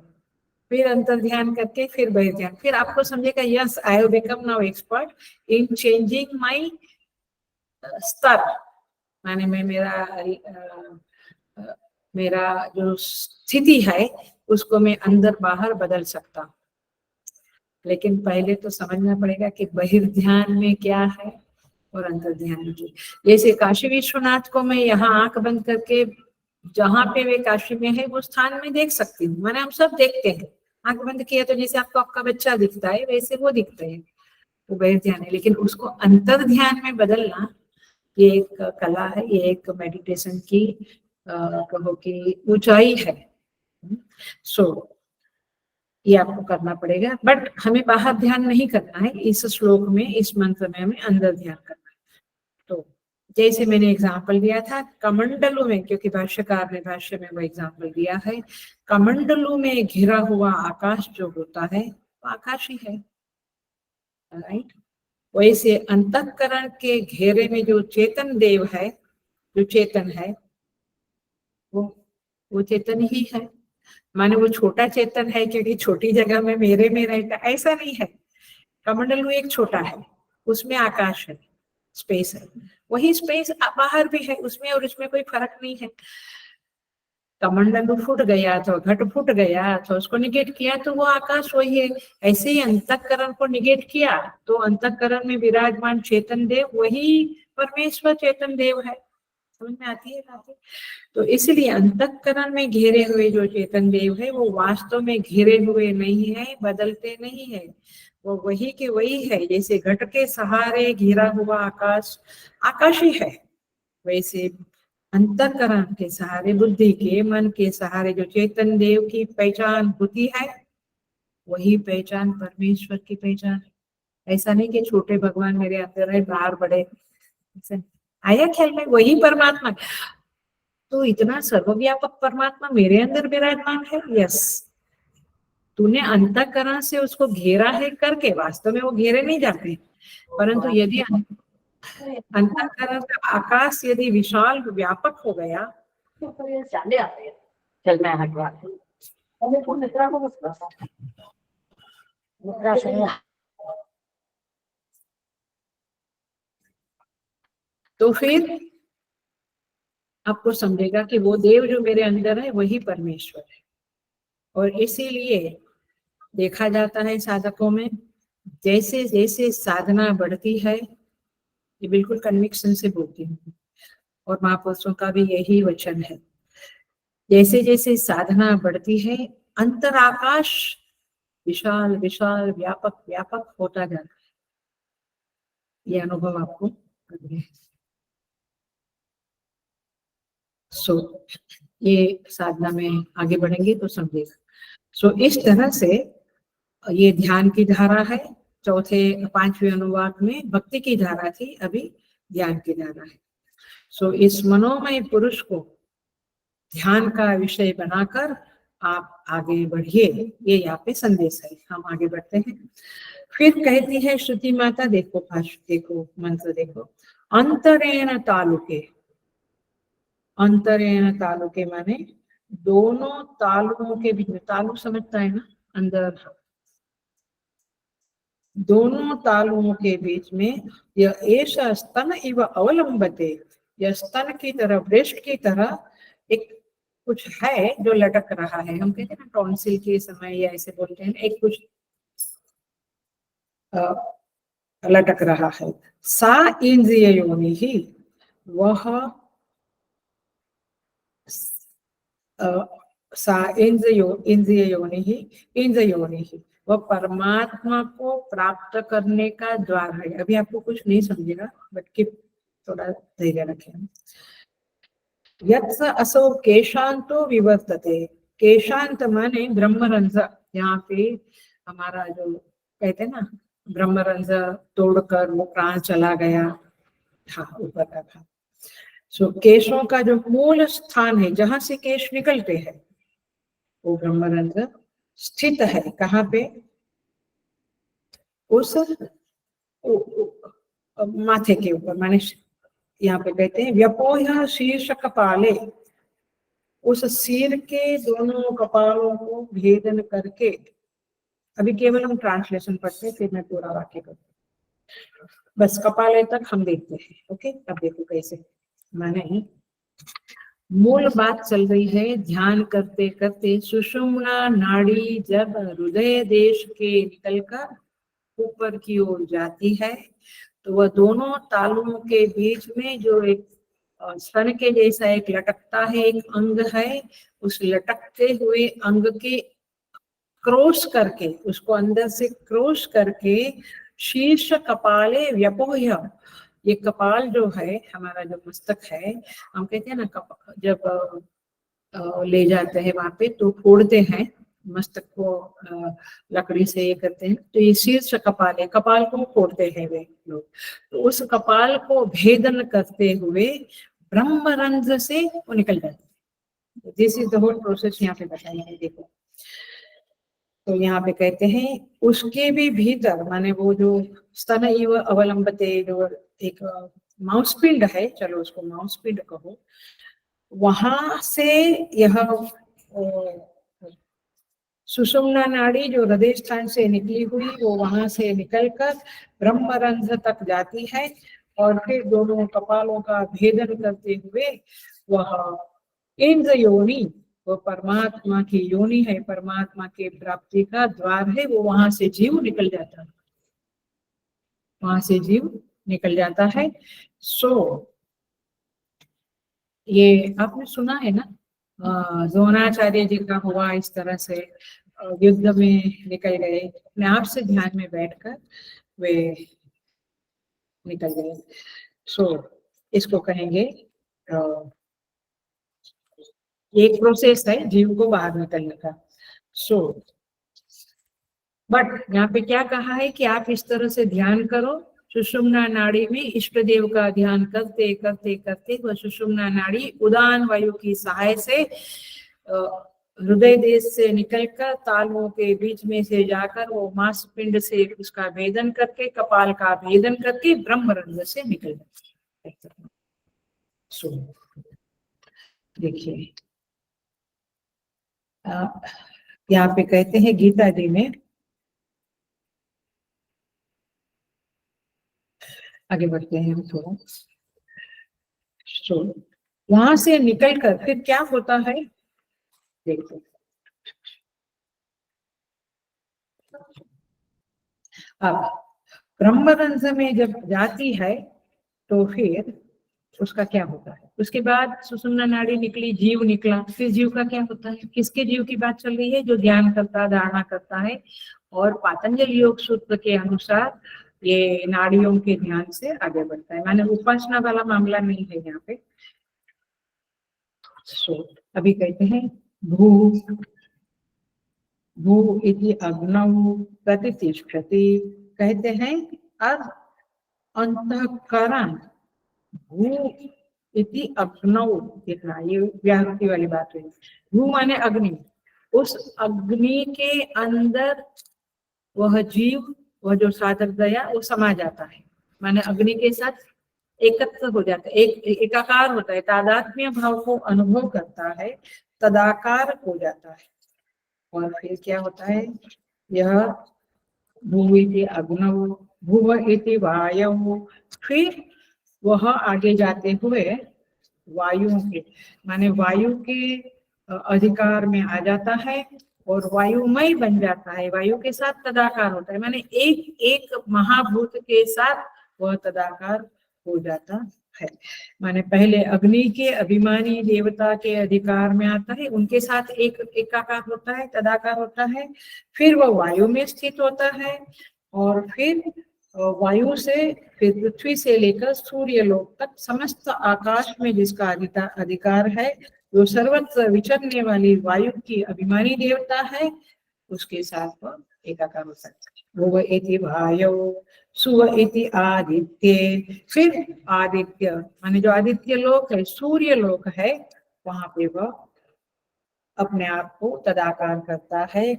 फिर अंतर ध्यान करके फिर बहिर्ध्यान, फिर आपको समझेगा yes I have become now expert in changing my स्तर। माने मैं मेरा जो स्थिति है उसको मैं अंदर बाहर बदल सकता हूँ। लेकिन पहले तो समझना पड़ेगा कि बहिर्ध्यान में क्या है और अंतर ध्यान में क्या। जैसे काशी विश्वनाथ को मैं यहाँ आंख बंद करके जहाँ पे वे काशी में है वो स्थान में देख सकती हूँ, माने हम सब देखते हैं। आंख बंद किया तो जैसे आपको आपका बच्चा दिखता है, वैसे वो दिखते हैं, वो बहिर्ध्यान है। लेकिन उसको अंतर ध्यान में बदलना, ये एक कला है, ये एक मेडिटेशन की कहो कि ऊंचाई है। सो ये आपको करना पड़ेगा, बट हमें बाहर ध्यान नहीं करना है। इस श्लोक में, इस मंत्र में हमें अंदर ध्यान करना है। तो जैसे मैंने एग्जाम्पल दिया था कमंडलू में, क्योंकि भाष्यकार ने भाष्य में वो एग्जाम्पल दिया है, कमंडलू में घिरा हुआ आकाश जो होता है वो आकाश ही है। राइट। वैसे अंतःकरण के घेरे में जो चेतन देव है, जो चेतन है, वो चेतन ही है। माने वो छोटा चेतन है क्योंकि छोटी जगह में मेरे में रहता, ऐसा नहीं है। कमंडलू एक छोटा है, उसमें आकाश है, स्पेस है। वही स्पेस बाहर भी है, उसमें और इसमें कोई फर्क नहीं है। कमंडलू फूट गया तो घट फूट गया तो उसको निगेट किया तो वो आकाश वही है। ऐसे ही अंतःकरण को निगेट किया तो अंतःकरण में विराजमान चेतन देव वही परमेश्वर चेतन देव है। समझ में आती है बात? तो इसलिए अंतःकरण में घेरे हुए जो चेतन देव है वो वास्तव में घेरे हुए नहीं है, बदलते नहीं है, वो वही के वही है। जैसे घट के सहारे घिरा हुआ आकाश आकाश ही है, वैसे अंतःकरण के सहारे, बुद्धि के, मन के सहारे जो चेतन देव की पहचान होती है वही पहचान परमेश्वर की पहचान है। ऐसा नहीं कि छोटे भगवान मेरे अंदर है, बाहर बड़े। आया ख्याल में? वही परमात्मा। तो इतना सर्वव्यापक परमात्मा मेरे अंदर विराजमान है। यस, तूने अंतःकरण से उसको घेरा है करके, वास्तव में वो घेरे नहीं जाते, परंतु यदि अंतःकरण का आकाश यदि विशाल व्यापक हो गया चल मैं हटवा तो फिर आपको समझेगा कि वो देव जो मेरे अंदर है वही परमेश्वर है। और इसीलिए देखा जाता है साधकों में, जैसे जैसे साधना बढ़ती है, ये बिल्कुल कन्विक्शन से बोलती हूँ और महापुरुषों का भी यही वचन है, जैसे जैसे साधना बढ़ती है अंतराकाश विशाल विशाल व्यापक व्यापक होता जाता है। ये अनुभव आपको करना है। ये साधना में आगे बढ़ेंगे तो समझेगा। इस तरह से ये ध्यान की धारा है। चौथे पांचवें अनुवाद में भक्ति की धारा थी, अभी ध्यान की धारा है। इस मनोमय पुरुष को ध्यान का विषय बनाकर आप आगे बढ़िए, ये यहाँ पे संदेश है। हम आगे बढ़ते हैं। फिर कहती है श्रुति माता, देखो भाष्य देखो, मंत्र देखो, अंतरेण तालुके। अंतरेण तालुके माने दोनों तालुओं के बीच में, तालु समझता है ना, अंदर, दोनों तालुओं के बीच में यह ऐसा स्तन इव अवलंबते, यह स्तन की तरह, ब्रेस्ट की तरह एक कुछ है जो लटक रहा है। हम कहते हैं ना टॉन्सिल के समय या ऐसे बोलते हैं, एक कुछ लटक रहा है। सा इंद्रिय योनि ही, वह सा इंद्रिय योनि ही, इंद्रिय योनि ही, वह परमात्मा को प्राप्त करने का द्वार है। अभी आपको कुछ नहीं समझेगा, बट की थोड़ा धैर्य रखें। यत्स असौ केशांतो विवर्तते, केशांत माने ब्रह्मरंध्र। यहाँ पे हमारा जो कहते हैं ना ब्रह्मरंध्र तोड़कर वो प्राण चला गया, हाँ ऊपर का था। केशों का जो मूल स्थान है जहां से केश निकलते हैं वो ब्रह्मरंध्र स्थित है। कहाँ पे? उस माथे के ऊपर, माने यहाँ पे कहते हैं व्यपोह शीर्ष कपाले, उस सिर के दोनों कपालों को भेदन करके। अभी केवल हम ट्रांसलेशन पढ़ते हैं, फिर मैं पूरा वाक्य करती हूँ। बस कपाले तक हम देखते हैं। ओके, अब देखो कैसे। माने मूल बात चल रही है, ध्यान करते करते सुषुम्ना नाड़ी जब हृदय देश के निकलकर ऊपर की ओर जाती है तो वह दोनों तालुओं के बीच में जो एक स्तन के जैसा एक लटकता है, एक अंग है, उस लटकते हुए अंग के क्रॉस करके, उसको अंदर से क्रॉस करके शीर्ष कपाले व्यपोह, ये कपाल जो है हमारा जो मस्तक है, हम कहते हैं ना जब ले जाते हैं वहां पे तो फोड़ते हैं मस्तक को, लकड़ी से ये करते हैं, तो ये शीर्ष कपाल है, कपाल को फोड़ते हैं वे लोग। तो उस कपाल को भेदन करते हुए ब्रह्मरंध्र से वो निकल जाते हैं। This is the whole process यहाँ पे बताया है। देखो तो यहाँ पे कहते हैं उसके भी भीतर, माने वो जो स्तन इव अवलंबते, जो एक माउस पिंड है, चलो उसको माउस पिंड कहो, वहां से यह सुषुम्ना नाड़ी जो हृदय स्थान से निकली हुई वो वहां से निकलकर ब्रह्मरंध्र तक जाती है और फिर दोनों कपालों का भेदन करते हुए वह इंद्र योनि, वो परमात्मा की योनि है, परमात्मा के प्राप्ति का द्वार है, वो वहां से जीव निकल जाता है, वहां से जीव निकल जाता है। सो ये आपने सुना है ना, द्रोणाचार्य जी का हुआ इस तरह से, युद्ध में निकल गए, अपने आप से ध्यान में बैठकर वे निकल गए। सो इसको कहेंगे एक प्रोसेस है जीव को बाहर निकलने का। सो बट यहाँ पे क्या कहा है कि आप इस तरह से ध्यान करो, सुषुम्ना नाड़ी में इष्ट देव का ध्यान करते करते करते वह सुषुम्ना नाड़ी उदान वायु की सहाय से हृदय देश से निकलकर तालुओं के बीच में से जाकर वो मांस पिंड से उसका भेदन करके, कपाल का भेदन करके ब्रह्मरंध्र से निकल जाता है। सो देखिए यहाँ पे कहते हैं गीता जी में, आगे बढ़ते हैं हम थोड़ा। सो वहां से निकलकर फिर क्या होता है देखो, अब ब्रह्मरंध्र में जब जाती है तो फिर उसका क्या होता है, उसके बाद सुषुम्ना नाड़ी निकली, जीव निकला, फिर जीव का क्या होता है, किसके जीव की बात चल रही है, जो ध्यान करता, धारणा करता है। और पातंजल योग सूत्र के अनुसार ये नाड़ियों के ध्यान से आगे बढ़ता है, माने उपासना वाला मामला नहीं है यहाँ पे। सो अभी कहते हैं भू भू इति अग्नौ प्रतिष्ठति, कहते हैं अब अंतःकरण भू इति अग्नौ, देखना ये व्याहृति वाली बात है। भू माने अग्नि, उस अग्नि के अंदर वह जीव, वह जो साधक दया वो समा जाता है, माने अग्नि के साथ एकत्र हो जाता है, एकाकार होता है, तादात्म्य भाव को अनुभव करता है, तदाकार हो जाता है। और फिर क्या होता है, यह भू इति अग्नौ भुव इति वायौ, फिर वह आगे जाते हुए वायु के, माने वायु के अधिकार में आ जाता है और वायुमय बन जाता है, वायु के साथ तदाकार होता है, माने एक एक महाभूत के साथ वह तदाकार हो जाता है। माने पहले अग्नि के अभिमानी देवता के अधिकार में आता है, उनके साथ एक एकाकार होता है, तदाकार होता है, फिर वह वायु में स्थित होता है और फिर वायु से, फिर पृथ्वी से लेकर सूर्य लोक तक समस्त आकाश में जिसका अधिकार है, जो सर्वत्र विचरने वाली वायु की अभिमानी देवता है, उसके साथ वह एकाकार हो सकता है। भुव इति वायौ सुव इति आदित्य, फिर आदित्य माने जो आदित्य लोक है, सूर्य लोक है, वहां पे वह अपने आप को तदाकार करता है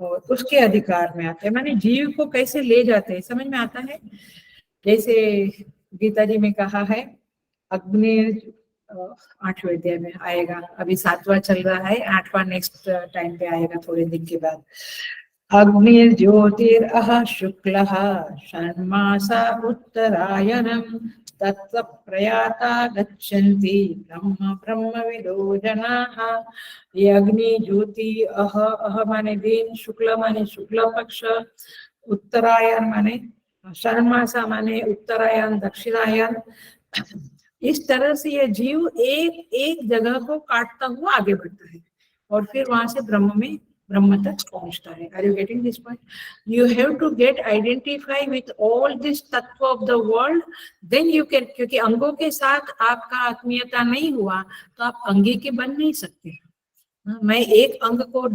और उसके अधिकार में आते हैं, माने जीव को कैसे ले जाते हैं समझ में आता है। जैसे गीता जी में कहा है, अग्नि 8वें अध्याय में आएगा, अभी 7वां चल रहा है, 8वां नेक्स्ट टाइम पे आएगा थोड़े दिन के बाद। अग्निर्ज्योतिरः शुक्लः षण्मासा उत्तरायणं तत्र प्रयाता गच्छन्ति ब्रह्म ब्रह्मविदो जनाः। ये अग्नि ज्योति, अह माने दिन, शुक्ल माने शुक्ल पक्ष, उत्तरायण माने षण्मासा माने उत्तरायण दक्षिणायन, इस तरह से यह जीव एक एक जगह को काटता हुआ आगे बढ़ता है और फिर वहां से ब्रह्म तक पहुंचता है। Are you getting this point? You have to get identify with all this तत्व of the world, then you can, क्योंकि अंगों के साथ आपका आत्मीयता नहीं हुआ तो आप अंगी के बन नहीं सकते। मैं एक अंग को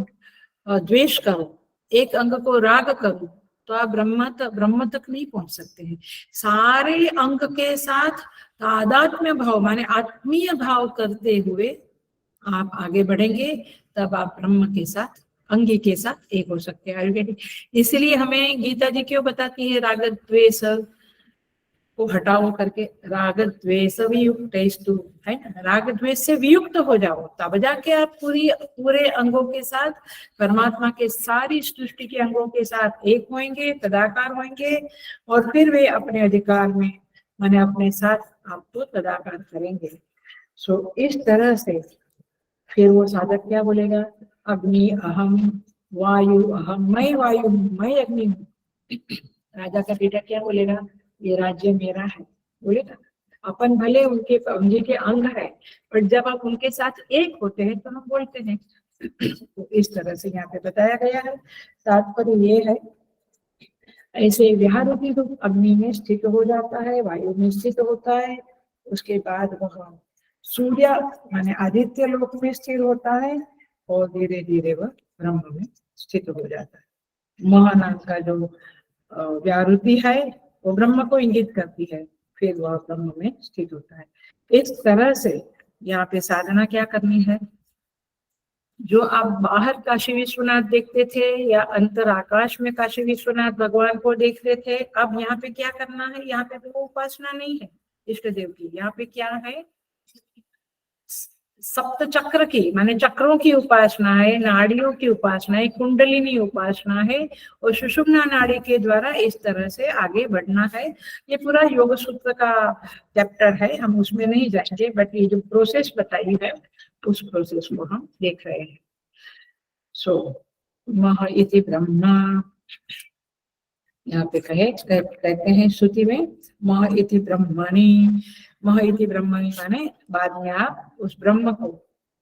द्वेष करूं, एक अंग को राग करूं, तो आप ब्रह्म तक नहीं पहुंच सकते हैं। सारे अंग के साथ तादात्म्य भाव माने आत्मीय भाव करते हुए आप आगे बढ़ेंगे, तब आप ब्रह्म के साथ अंगी के साथ एक हो सकते हैं। आयुर्वेदिक, इसलिए हमें गीता जी क्यों बताती है राग द्वेष को हटाओ करके, राग द्वेष वियुक्त है ना, राग द्वेष से वियुक्त हो जाओ, तब जाके आप पूरे अंगों के साथ परमात्मा के सारी सृष्टि के अंगों के साथ एक होंगे, तदाकार होंगे, और फिर वे अपने अधिकार में माने अपने साथ आपको तदाकार करेंगे। सो इस तरह से फिर वो साधक क्या बोलेगा, अग्नि अहम, वायु अहम, मैं वायु हूँ, मैं अग्नि हूँ। राजा का बेटा क्या बोलेगा, ये राज्य मेरा है, बोलेगा। अपन भले उनके के अंग है, पर जब आप उनके साथ एक होते हैं तो हम बोलते हैं। तो इस तरह से यहाँ पे बताया गया है। तात्पर्य ये है, ऐसे विहारूपी रूप अग्नि में स्थित हो जाता है, वायु में स्थित होता है, उसके बाद वह सूर्य माने आदित्य लोक में स्थिर होता है, और धीरे धीरे वह ब्रह्म में स्थित हो जाता है। महानाम का जो व्याहृति है वो ब्रह्म को इंगित करती है, फिर वह ब्रह्म में स्थित होता है। इस तरह से यहाँ पे साधना क्या करनी है, जो आप बाहर काशी विश्वनाथ देखते थे या अंतर आकाश में काशी विश्वनाथ भगवान को देख रहे थे, अब यहाँ पे क्या करना है, यहाँ पे वो उपासना नहीं है इष्ट देव की, यहाँ पे क्या है, सप्त चक्र की माने चक्रों की उपासना है, नाड़ियों की उपासना है, कुंडलिनी उपासना है, और सुषुम्ना नाड़ी के द्वारा इस तरह से आगे बढ़ना है। ये पूरा योग सूत्र का चैप्टर है, हम उसमें नहीं जाएंगे, बट ये जो प्रोसेस बताई है उस प्रोसेस को हम देख रहे हैं। सो मह इति ब्रह्मा, यहाँ पे कहते हैं श्रुति में, मह इति ब्रह्मणि, मह इति ब्रह्मणि माने बाद में आप उस ब्रह्म को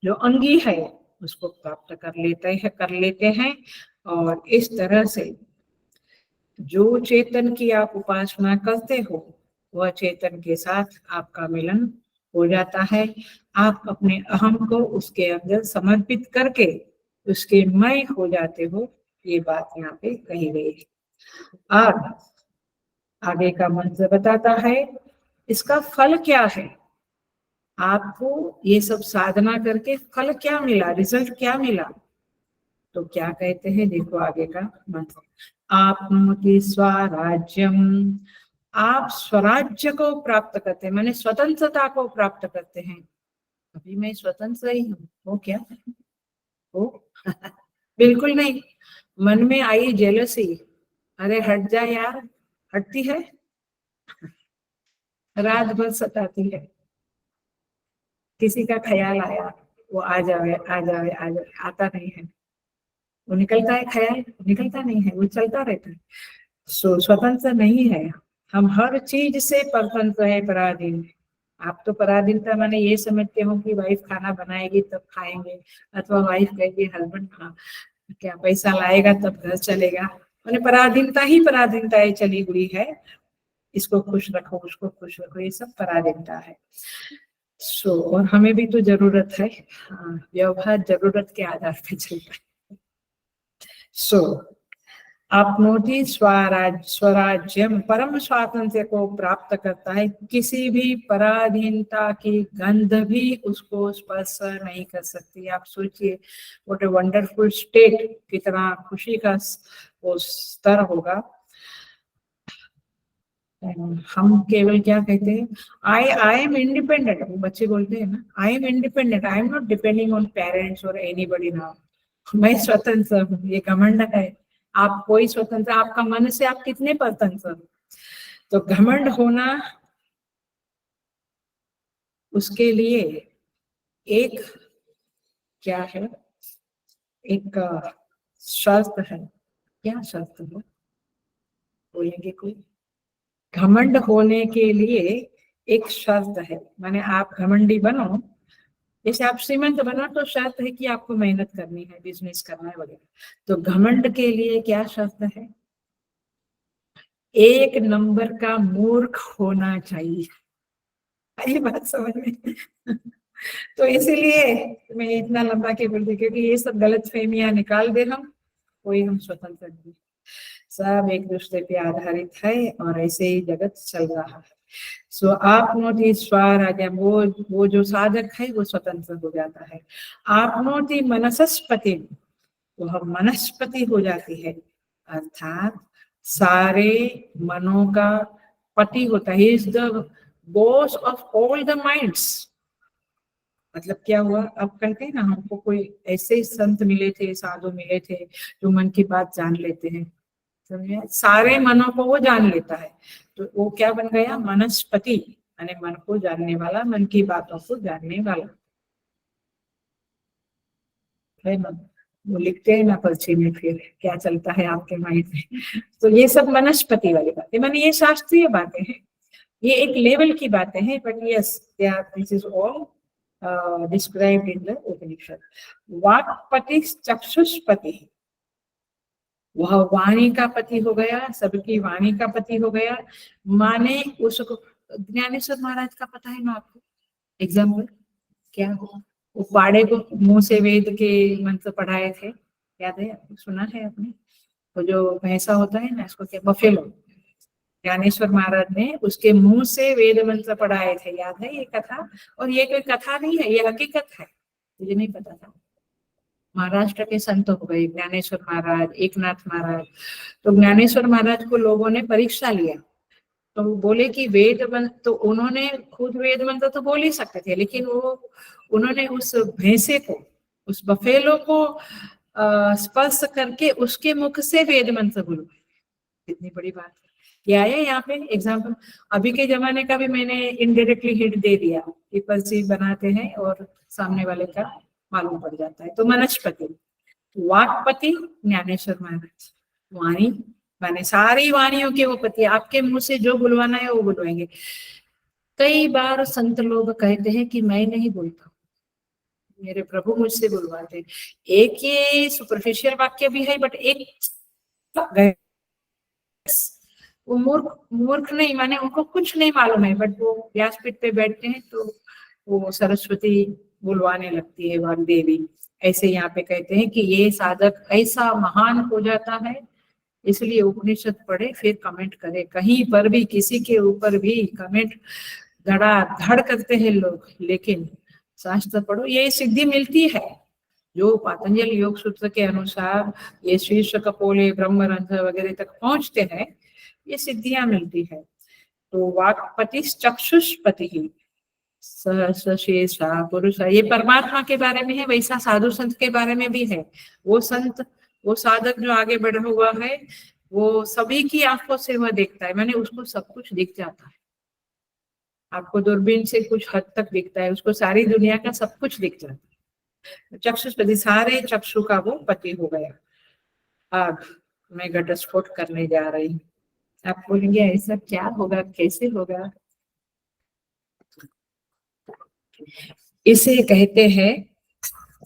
जो अंगी है उसको प्राप्त कर लेते हैं। और इस तरह से जो चेतन की आप उपासना करते हो वह चेतन के साथ आपका मिलन हो जाता है। आप अपने अहम को उसके अंदर समर्पित करके उसके मय हो जाते हो, ये बात यहाँ पे कही गई है। और आगे का मंत्र बताता है इसका फल क्या है, आपको ये सब साधना करके फल क्या मिला, रिजल्ट क्या मिला। तो क्या कहते हैं, देखो आगे का मंत्र, आपनोति स्वराज्यम, आप स्वराज्य को प्राप्त करते हैं, माने स्वतंत्रता को प्राप्त करते हैं। अभी मैं स्वतंत्र ही हूँ, वो क्या हो बिल्कुल नहीं। मन में आई जेलसी, अरे हट जा यार, हटती है, रात भर सताती है। किसी का ख्याल आया, वो आ जावे आ जावे आ जावे, आता नहीं है, वो निकलता है ख्याल, निकलता नहीं है, वो चलता रहता है। स्वतंत्र नहीं है, हम हर चीज से परतंत्र है, पराधीन है। आप तो पराधीनता माने ये समझते हो कि वाइफ खाना बनाएगी तब खाएंगे, अथवा वाइफ कहेगी हस्बैंड क्या पैसा लाएगा तब घर चलेगा, मैंने पराधीनता ही पराधीनता है चली हुई है। इसको खुश रखो, उसको खुश रखो, ये सब पराधीनता है। और हमें भी तो जरूरत है, व्यवहार जरूरत के आधार पे चलता है। आपनोति स्वराज्यम, परम स्वातंत्र्य को प्राप्त करता है, किसी भी पराधीनता की गंध भी उसको स्पर्श नहीं कर सकती। आप सोचिए व्हाट ए वंडरफुल स्टेट, कितना खुशी का वो स्तर होगा। हम केवल क्या कहते हैं, आई एम इंडिपेंडेंट, बच्चे बोलते हैं ना, I am independent, I am not depending on parents और एनीबॉडी नाउ, मैं स्वतंत्र हूँ, ये घमंड है। आप कोई स्वतंत्र, आपका मन से आप कितने परतंत्र, तो घमंड होना उसके लिए एक क्या है, एक शर्त है। क्या शर्त है बोलेंगे कोई, घमंड होने के लिए एक शर्त है, माने आप घमंडी बनो, जैसे आप श्रीमंत बना तो शर्त है कि आपको मेहनत करनी है, बिजनेस करना है वगैरह। तो घमंड के लिए क्या शर्त है, एक नंबर का मूर्ख होना चाहिए। ये बात समझ में तो इसीलिए मैं इतना लंबा के बोलती, क्योंकि ये सब गलत फहमियां निकाल दे हम, कोई हम स्वतंत्र नहीं, सब एक दूसरे पे आधारित है, और ऐसे ही जगत चल रहा है। आपनोति स्वराज्यम, वो जो साधक है वो स्वतंत्र हो जाता है। आपनोति मनसस्पति, वह मनस्पति हो जाती है, अर्थात सारे मनों का पति होता है। Is the boss of all the minds. मतलब क्या हुआ, अब कहते हैं ना, हमको कोई ऐसे संत मिले थे, साधु मिले थे जो मन की बात जान लेते हैं, समझे, सारे मनों को वो जान लेता है, तो वो क्या बन गया, मनस्पति, यानी मन को जानने वाला, मन की बातों को जानने वाला, है ना। वो लिखते हैं ना पर्ची में फिर क्या चलता है आपके माइंड में। तो ये सब वनस्पति वाली बातें, माने ये शास्त्रीय बातें हैं, ये एक लेवल की बातें हैं, but yes they are, this is all described in the Upanishad. वाक्पति चक्षुष्पति, वह वाणी का पति हो गया, सबकी वाणी का पति हो गया, माने उसको, ज्ञानेश्वर महाराज का पता है ना आपको, एग्जाम्पल क्या हो, वो पाड़े को मुंह से वेद के मंत्र पढ़ाए थे, याद है, सुना है आपने, वो जो भैंसा होता है ना, इसको क्या, बफेलो, ज्ञानेश्वर महाराज ने उसके मुंह से वेद मंत्र पढ़ाए थे, याद है ये कथा। और ये कोई कथा नहीं है, ये हकीकत है, मुझे नहीं पता था। महाराष्ट्र के संत हो गए ज्ञानेश्वर महाराज, एकनाथ महाराज। तो ज्ञानेश्वर महाराज को लोगों ने परीक्षा लिया, तो वो बोले कि वेद मंत्र, तो उन्होंने खुद वेद मंत्र तो बोल ही सकते थे, लेकिन वो उन्होंने उस भैंसे को, उस बफेलो को स्पर्श करके उसके मुख से वेद मंत्र बोलवाए। कितनी बड़ी बात है। क्या है यहाँ पे एग्जाम्पल, अभी के जमाने का भी मैंने इनडायरेक्टली हिंट दे दिया कि पर्ची बनाते हैं और सामने वाले का मालूम पड़ जाता है। तो मनस्पति, वाक्पति ज्ञानेश्वर महाराज, वाणी माने सारी वाणियों के वो पति, आपके मुंह से जो बुलवाना है वो बुलवाएंगे। कई बार संत लोग कहते हैं कि मैं नहीं बोलता, मेरे प्रभु मुझसे बुलवाते। एक ये सुपरफिशियल वाक्य भी है, बट एक वो मूर्ख नहीं, माने उनको कुछ नहीं मालूम है, बट वो व्यासपीठ पे बैठते हैं तो वो सरस्वती बुलवाने लगती है, वाग्देवी। ऐसे यहाँ पे कहते हैं कि ये साधक ऐसा महान हो जाता है, इसलिए उपनिषद पढ़े फिर कमेंट करे। कहीं पर भी किसी के ऊपर भी कमेंट धड़ाधड़ करते हैं लोग, लेकिन शास्त्र पढ़ो, ये सिद्धि मिलती है। जो पातंजल योग सूत्र के अनुसार ये शीर्ष कपोले ब्रह्मरंध्र वगैरह तक पहुंचते हैं, ये सिद्धियां मिलती है। तो वाक्पति चक्षुष्पति ही सशेषा पुरुष, ये परमात्मा के बारे में है, वैसा साधु संत के बारे में भी है। वो संत, वो साधक जो आगे बढ़ा हुआ है, वो सभी की आंखों से वह देखता है, माने उसको सब कुछ दिख जाता है। आपको दूरबीन से कुछ हद तक दिखता है, उसको सारी दुनिया का सब कुछ दिख जाता है। चक्षुष्पति, सारे चक्षु का वो पति हो गया। अब मैं घटस्फोट करने जा रही हूँ। आप बोलेंगे ऐसा क्या होगा, कैसे होगा? इसे कहते हैं,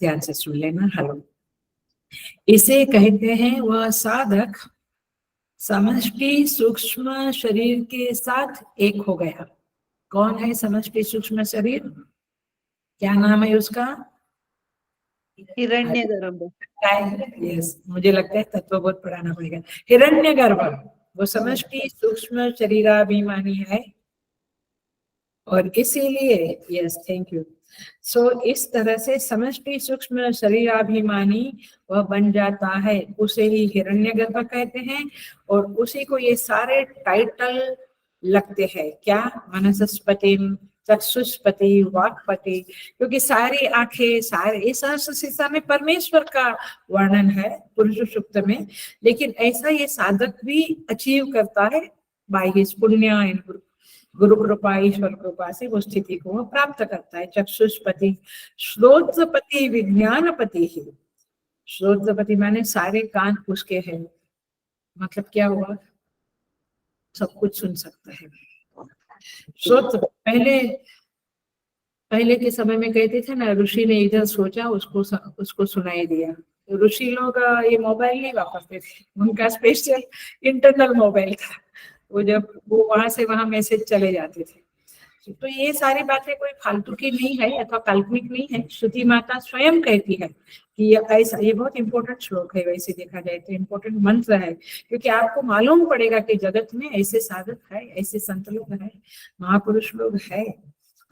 ध्यान से सुन लेना, हेलो, इसे कहते हैं वह साधक समष्टि सूक्ष्म शरीर के साथ एक हो गया। कौन है समष्टि सूक्ष्म शरीर? क्या नाम है उसका? हिरण्यगर्भ। यस, मुझे लगता है तत्वबोध पढ़ाना पड़ेगा। हिरण्यगर्भ वो समष्टि सूक्ष्म शरीराभिमानी है, और इसीलिए, यस थैंक यू, सो इस तरह से समष्टि सूक्ष्म शरीराभिमानी वह बन जाता है, उसे ही हिरण्यगर्भ कहते हैं। और उसी को ये सारे टाइटल लगते हैं, क्या? मनसस्पति, चक्षुष्पति, वाक्पति, क्योंकि सारी आंखें, सारे इस सहस्रशीर्षा में परमेश्वर का वर्णन है पुरुष सूक्त में, लेकिन ऐसा ये साधक भी अचीव करता है बाय हिज पुण्य, गुरु कृपा, ईश्वर कृपा से वो स्थिति को वो प्राप्त करता है। चक्षुष्पति, श्रोत्रपति, विज्ञानपति ही। श्रोत्रपति माने सारे कान उसके हैं, मतलब क्या हुआ, सब कुछ सुन सकता है। श्रोत्र, पहले के समय में कहते थे ना, ऋषि ने इधर सोचा उसको सुनाई दिया। तो ऋषि लोग ये मोबाइल नहीं वापरते थे, उनका स्पेशल इंटरनल मोबाइल था, वो जब वो वहां से वहां मैसेज चले जाते थे। तो ये सारी बातें कोई फालतू की नहीं है अथवा काल्पनिक नहीं है, श्रुति माता स्वयं कहती है कि ये ऐसा, ये बहुत इंपॉर्टेंट श्लोक है, वैसे देखा जाए तो इंपॉर्टेंट मंत्र है, क्योंकि आपको मालूम पड़ेगा कि जगत में ऐसे साधक है, ऐसे संत लोग है, महापुरुष लोग है,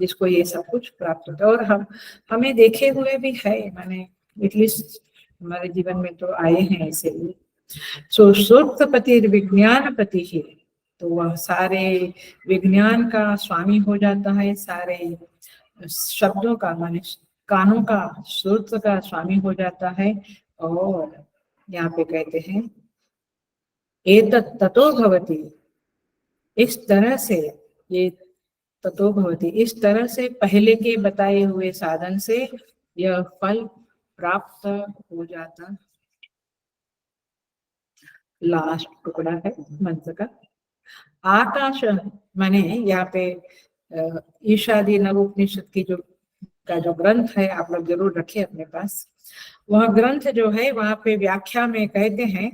जिसको ये सब कुछ प्राप्त होता है। और हमें देखे हुए भी है, माने एटलीस्ट हमारे जीवन में तो आए हैं ऐसे ही। सो सूक्तपति विज्ञान पति ही, तो वह सारे विज्ञान का स्वामी हो जाता है, सारे शब्दों का माने कानों का सूत्र का स्वामी हो जाता है। और यहाँ पे कहते हैं एतत् ततो भवति, इस तरह से, ये ततो भवति इस तरह से पहले के बताए हुए साधन से यह फल प्राप्त हो जाता। लास्ट टुकड़ा है मंत्र का। आकाश माने यहाँ पे ईशादी नवोपनिषद की जो ग्रंथ है आप लोग जरूर रखें अपने पास। वह ग्रंथ जो है वहां पे व्याख्या में कहते हैं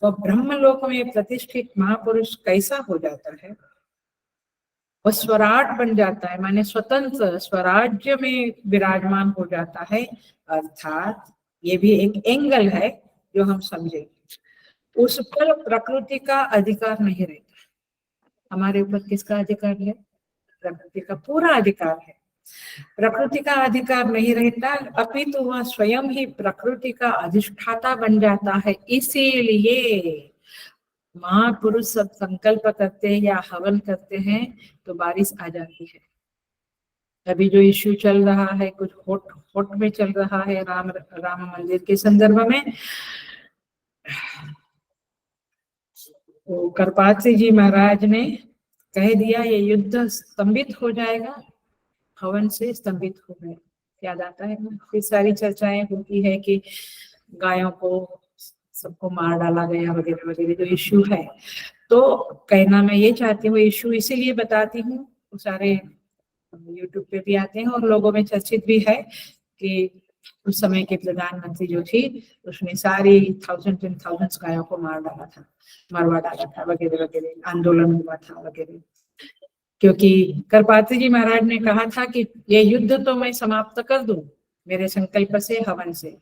तो ब्रह्मलोक में प्रतिष्ठित महापुरुष कैसा हो जाता है, वह स्वराट बन जाता है, माने स्वतंत्र स्वराज्य में विराजमान हो जाता है। अर्थात ये भी एक एंगल है जो हम समझे, उस पर प्रकृति का अधिकार नहीं रहता। हमारे ऊपर किसका अधिकार है? प्रकृति का पूरा अधिकार है। प्रकृति का अधिकार नहीं रहता, अपितु वह स्वयं ही प्रकृति का अधिष्ठाता बन जाता है। इसीलिए महापुरुष सब संकल्प करते हैं या हवन करते हैं तो बारिश आ जाती है। अभी जो इश्यू चल रहा है, कुछ होट में चल रहा है राम मंदिर के संदर्भ में, तो करपात्री जी महाराज ने कह दिया ये युद्ध स्तंभित हो जाएगा, हवन से स्तंभित हो गए। याद आता है ना, फिर सारी चर्चाएं होती है कि गायों को सबको मार डाला गया वगैरह वगैरह जो इश्यू है। तो कहना मैं ये चाहती हूँ, इश्यू इसीलिए बताती हूँ, सारे यूट्यूब पे भी आते हैं और लोगों में चर्चित भी है कि उस समय के प्रधानमंत्री जो थी उसने सारी 1000 and thousands गायों को मरवा डाला था वगैरह वगैरह, आंदोलन हुआ था वगैरह। क्योंकि करपात्री जी महाराज ने कहा था कि ये युद्ध तो मैं समाप्त कर दूं मेरे संकल्प से, हवन से,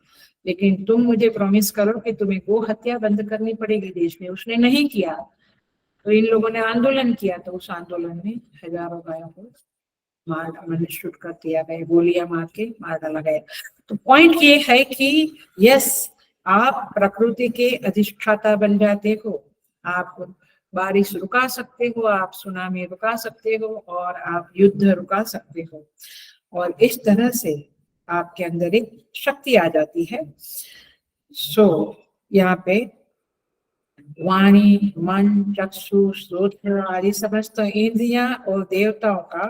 लेकिन तुम मुझे प्रॉमिस करो कि तुम्हें गो हत्या बंद करनी पड़ेगी देश में। उसने नहीं किया तो इन लोगों ने आंदोलन किया, तो उस आंदोलन में हजारों गायों को शूट कर दिया गया, गोलियां मार के मार डाला गया। तो पॉइंट ये है कि यस, आप प्रकृति के अधिष्ठाता बन जाते हो, आप बारिश रुका सकते हो, आप सुनामी रुका सकते हो और आप युद्ध रुका सकते हो। और इस तरह से आपके अंदर एक शक्ति आ जाती है। सो यहाँ पे वाणी, मन, चक्षु, श्रोत्र आदि समस्त इंद्रियां और देवताओं का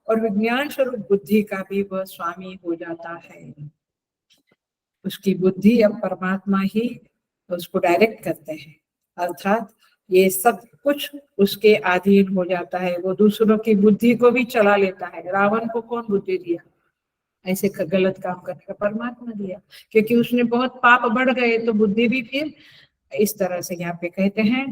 और विज्ञान स्वरूप बुद्धि का भी वह स्वामी हो जाता है। उसकी बुद्धि अब परमात्मा ही उसको डायरेक्ट करते हैं, अर्थात ये सब कुछ उसके अधीन हो जाता है। वो दूसरों की बुद्धि को भी चला लेता है। रावण को कौन बुद्धि दिया ऐसे गलत काम करने का? परमात्मा दिया, क्योंकि उसने बहुत पाप बढ़ गए तो बुद्धि भी फिर इस तरह से यहाँ पे कहते हैं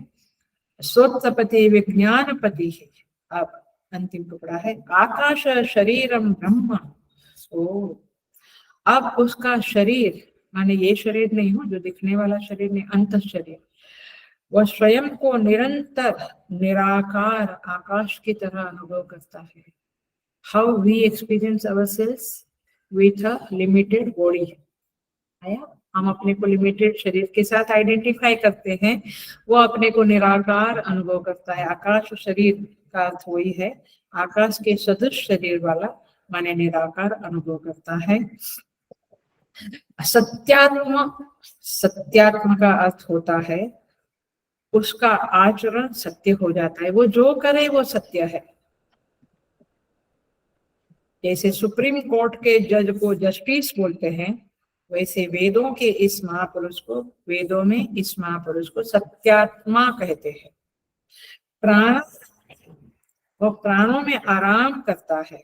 स्वोत्पत्ति विज्ञानपति है। अब अंतिम टुकड़ा है आकाश शरीरम ब्रह्म। ओ, अब उसका शरीर माने ये शरीर नहीं हो जो दिखने वाला शरीर नहीं, अंत शरीर, वह स्वयं को निरंतर निराकार आकाश की तरह अनुभव करता है। How we experience ourselves with a limited body. आया, हम अपने को लिमिटेड शरीर के साथ आइडेंटिफाई करते हैं, वो अपने को निराकार अनुभव करता है। आकाश शरीर का अर्थ वही है, आकाश के सदृश शरीर वाला माने निराकार अनुभव करता है। सत्यात्म, सत्यात्म का अर्थ होता है उसका आचरण सत्य हो जाता है, वो जो करे वो सत्य है। जैसे सुप्रीम कोर्ट के जज को जस्टिस बोलते हैं, वैसे वेदों के इस महापुरुष को, वेदों में इस महापुरुष को सत्यात्मा कहते हैं। प्राण, वो प्राणों में आराम करता है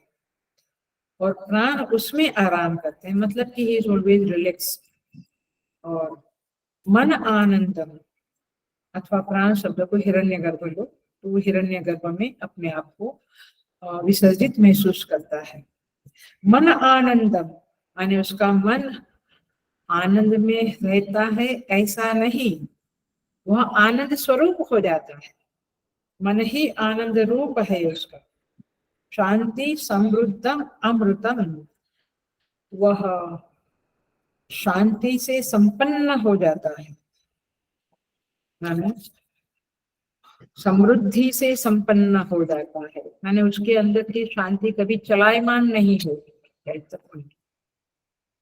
और प्राण उसमें आराम करते हैं, मतलब कि ही इज ऑलवेज रिलैक्स। और मन आनंदम, अथवा प्राण शब्द को हिरण्यगर्भ लो तो वो हिरण्यगर्भ में अपने आप को विसर्जित महसूस करता है। मन आनंदम माने उसका मन आनंद में रहता है ऐसा नहीं, वह आनंद स्वरूप हो जाता है। मन ही आनंद रूप है उसका। शांति समृद्धम अमृतम, वह शांति से संपन्न हो जाता है, माने समृद्धि से संपन्न हो जाता है, माने उसके अंदर की शांति कभी चलायमान नहीं होती।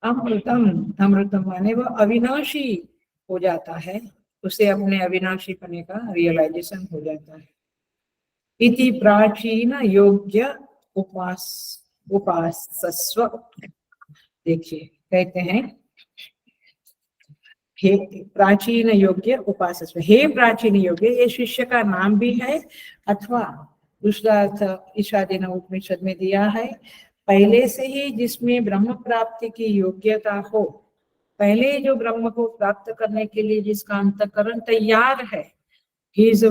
अमृतम, अमृतम माने वो अविनाशी हो जाता है, उसे अपने अविनाशी पने का रियलाइजेशन हो जाता है। इति प्राचीन योग्य उपासस्व, देखिए कहते हैं हे प्राचीन योग्य उपासस्व, हे प्राचीन योग्य, ये शिष्य का नाम भी है, अथवा दूसरा अर्थ ईशादिन उपनिषद में दिया है, पहले से ही जिसमें ब्रह्म प्राप्ति की योग्यता हो, पहले जो ब्रह्म को प्राप्त करने के लिए जिसका अंतःकरण तैयार है, he is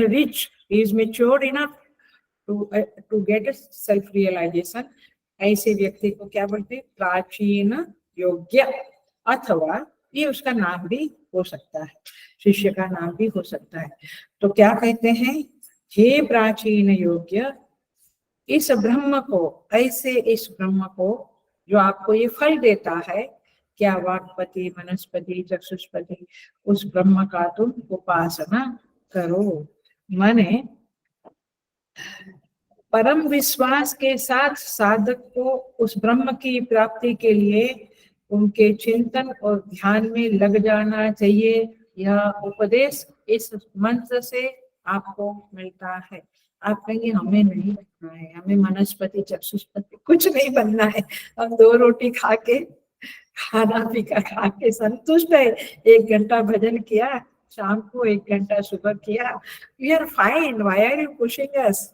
rich, he is matured enough to get a self realization, ऐसे व्यक्ति को क्या बोलते हैं? प्राचीन योग्य, अथवा ये उसका नाम भी हो सकता है, शिष्य का नाम भी हो सकता है। तो क्या कहते हैं? हे प्राचीन योग्य, इस ब्रह्म को, ऐसे इस ब्रह्म को जो आपको ये फल देता है, क्या वाक्पति, वनस्पति, चक्षुष्पति, उस ब्रह्म का तुम उपासना करो। माने परम विश्वास के साथ साधक को उस ब्रह्म की प्राप्ति के लिए उनके चिंतन और ध्यान में लग जाना चाहिए। यह उपदेश इस मंत्र से आपको मिलता है। आप कहेंगे हमें नहीं बनना है, हमें वनस्पति चक्षुष्पति कुछ नहीं बनना है, हम 2 रोटी खा के, खाना पीका खा के संतुष्ट है। 1 घंटा भजन किया, शाम को 1 घंटा सुबह किया, we are fine, why are you pushing us?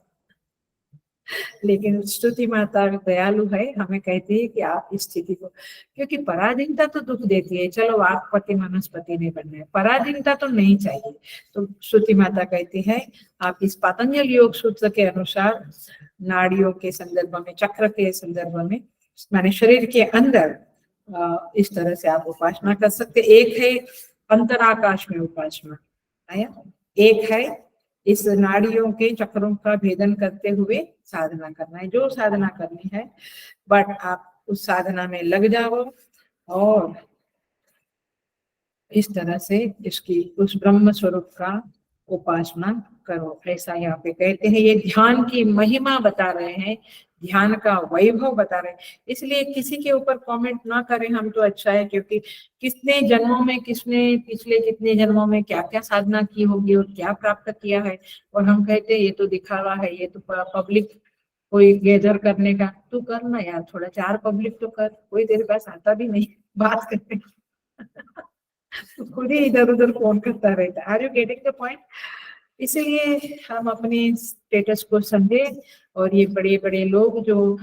लेकिन स्तुति माता दयालु है, हमें कहती है कि आप इस स्थिति को, क्योंकि पराधीनता तो दुख देती है, चलो वाक्पति वनस्पति नहीं बनना है, पराधीनता तो नहीं चाहिए। तो स्तुति माता कहती है आप इस पतंजल योग सूत्र के अनुसार नाड़ियों के संदर्भ में, चक्र के संदर्भ में, माने शरीर के अंदर इस तरह से आप उपासना कर सकते। एक है अंतराकाश में उपासना, एक है इस नाड़ियों के चक्रों का भेदन करते हुए साधना करना है, जो साधना करनी है, बट आप उस साधना में लग जाओ और इस तरह से इसकी उस ब्रह्म स्वरूप का उपासना करो। ऐसा यहाँ पे कहते हैं। ये ध्यान की महिमा बता रहे हैं, ध्यान का वैभव बता रहे हैं। इसलिए किसी के ऊपर कमेंट ना करें हम तो अच्छा है, क्योंकि कितने जन्मों में, किसने पिछले कितने जन्मों में क्या क्या साधना की होगी और क्या प्राप्त किया है, और हम कहते हैं ये तो दिखावा है, ये तो पब्लिक कोई गैदर करने का। तू कर ना यार, थोड़ा 4 पब्लिक तो कर, कोई तेरे पास आता भी नहीं बात करने तो खुद ही इधर उधर फोन करता रहता। Are you getting the point? इसीलिए हम अपने स्टेटस को समझे, और ये बड़े बड़े लोग जो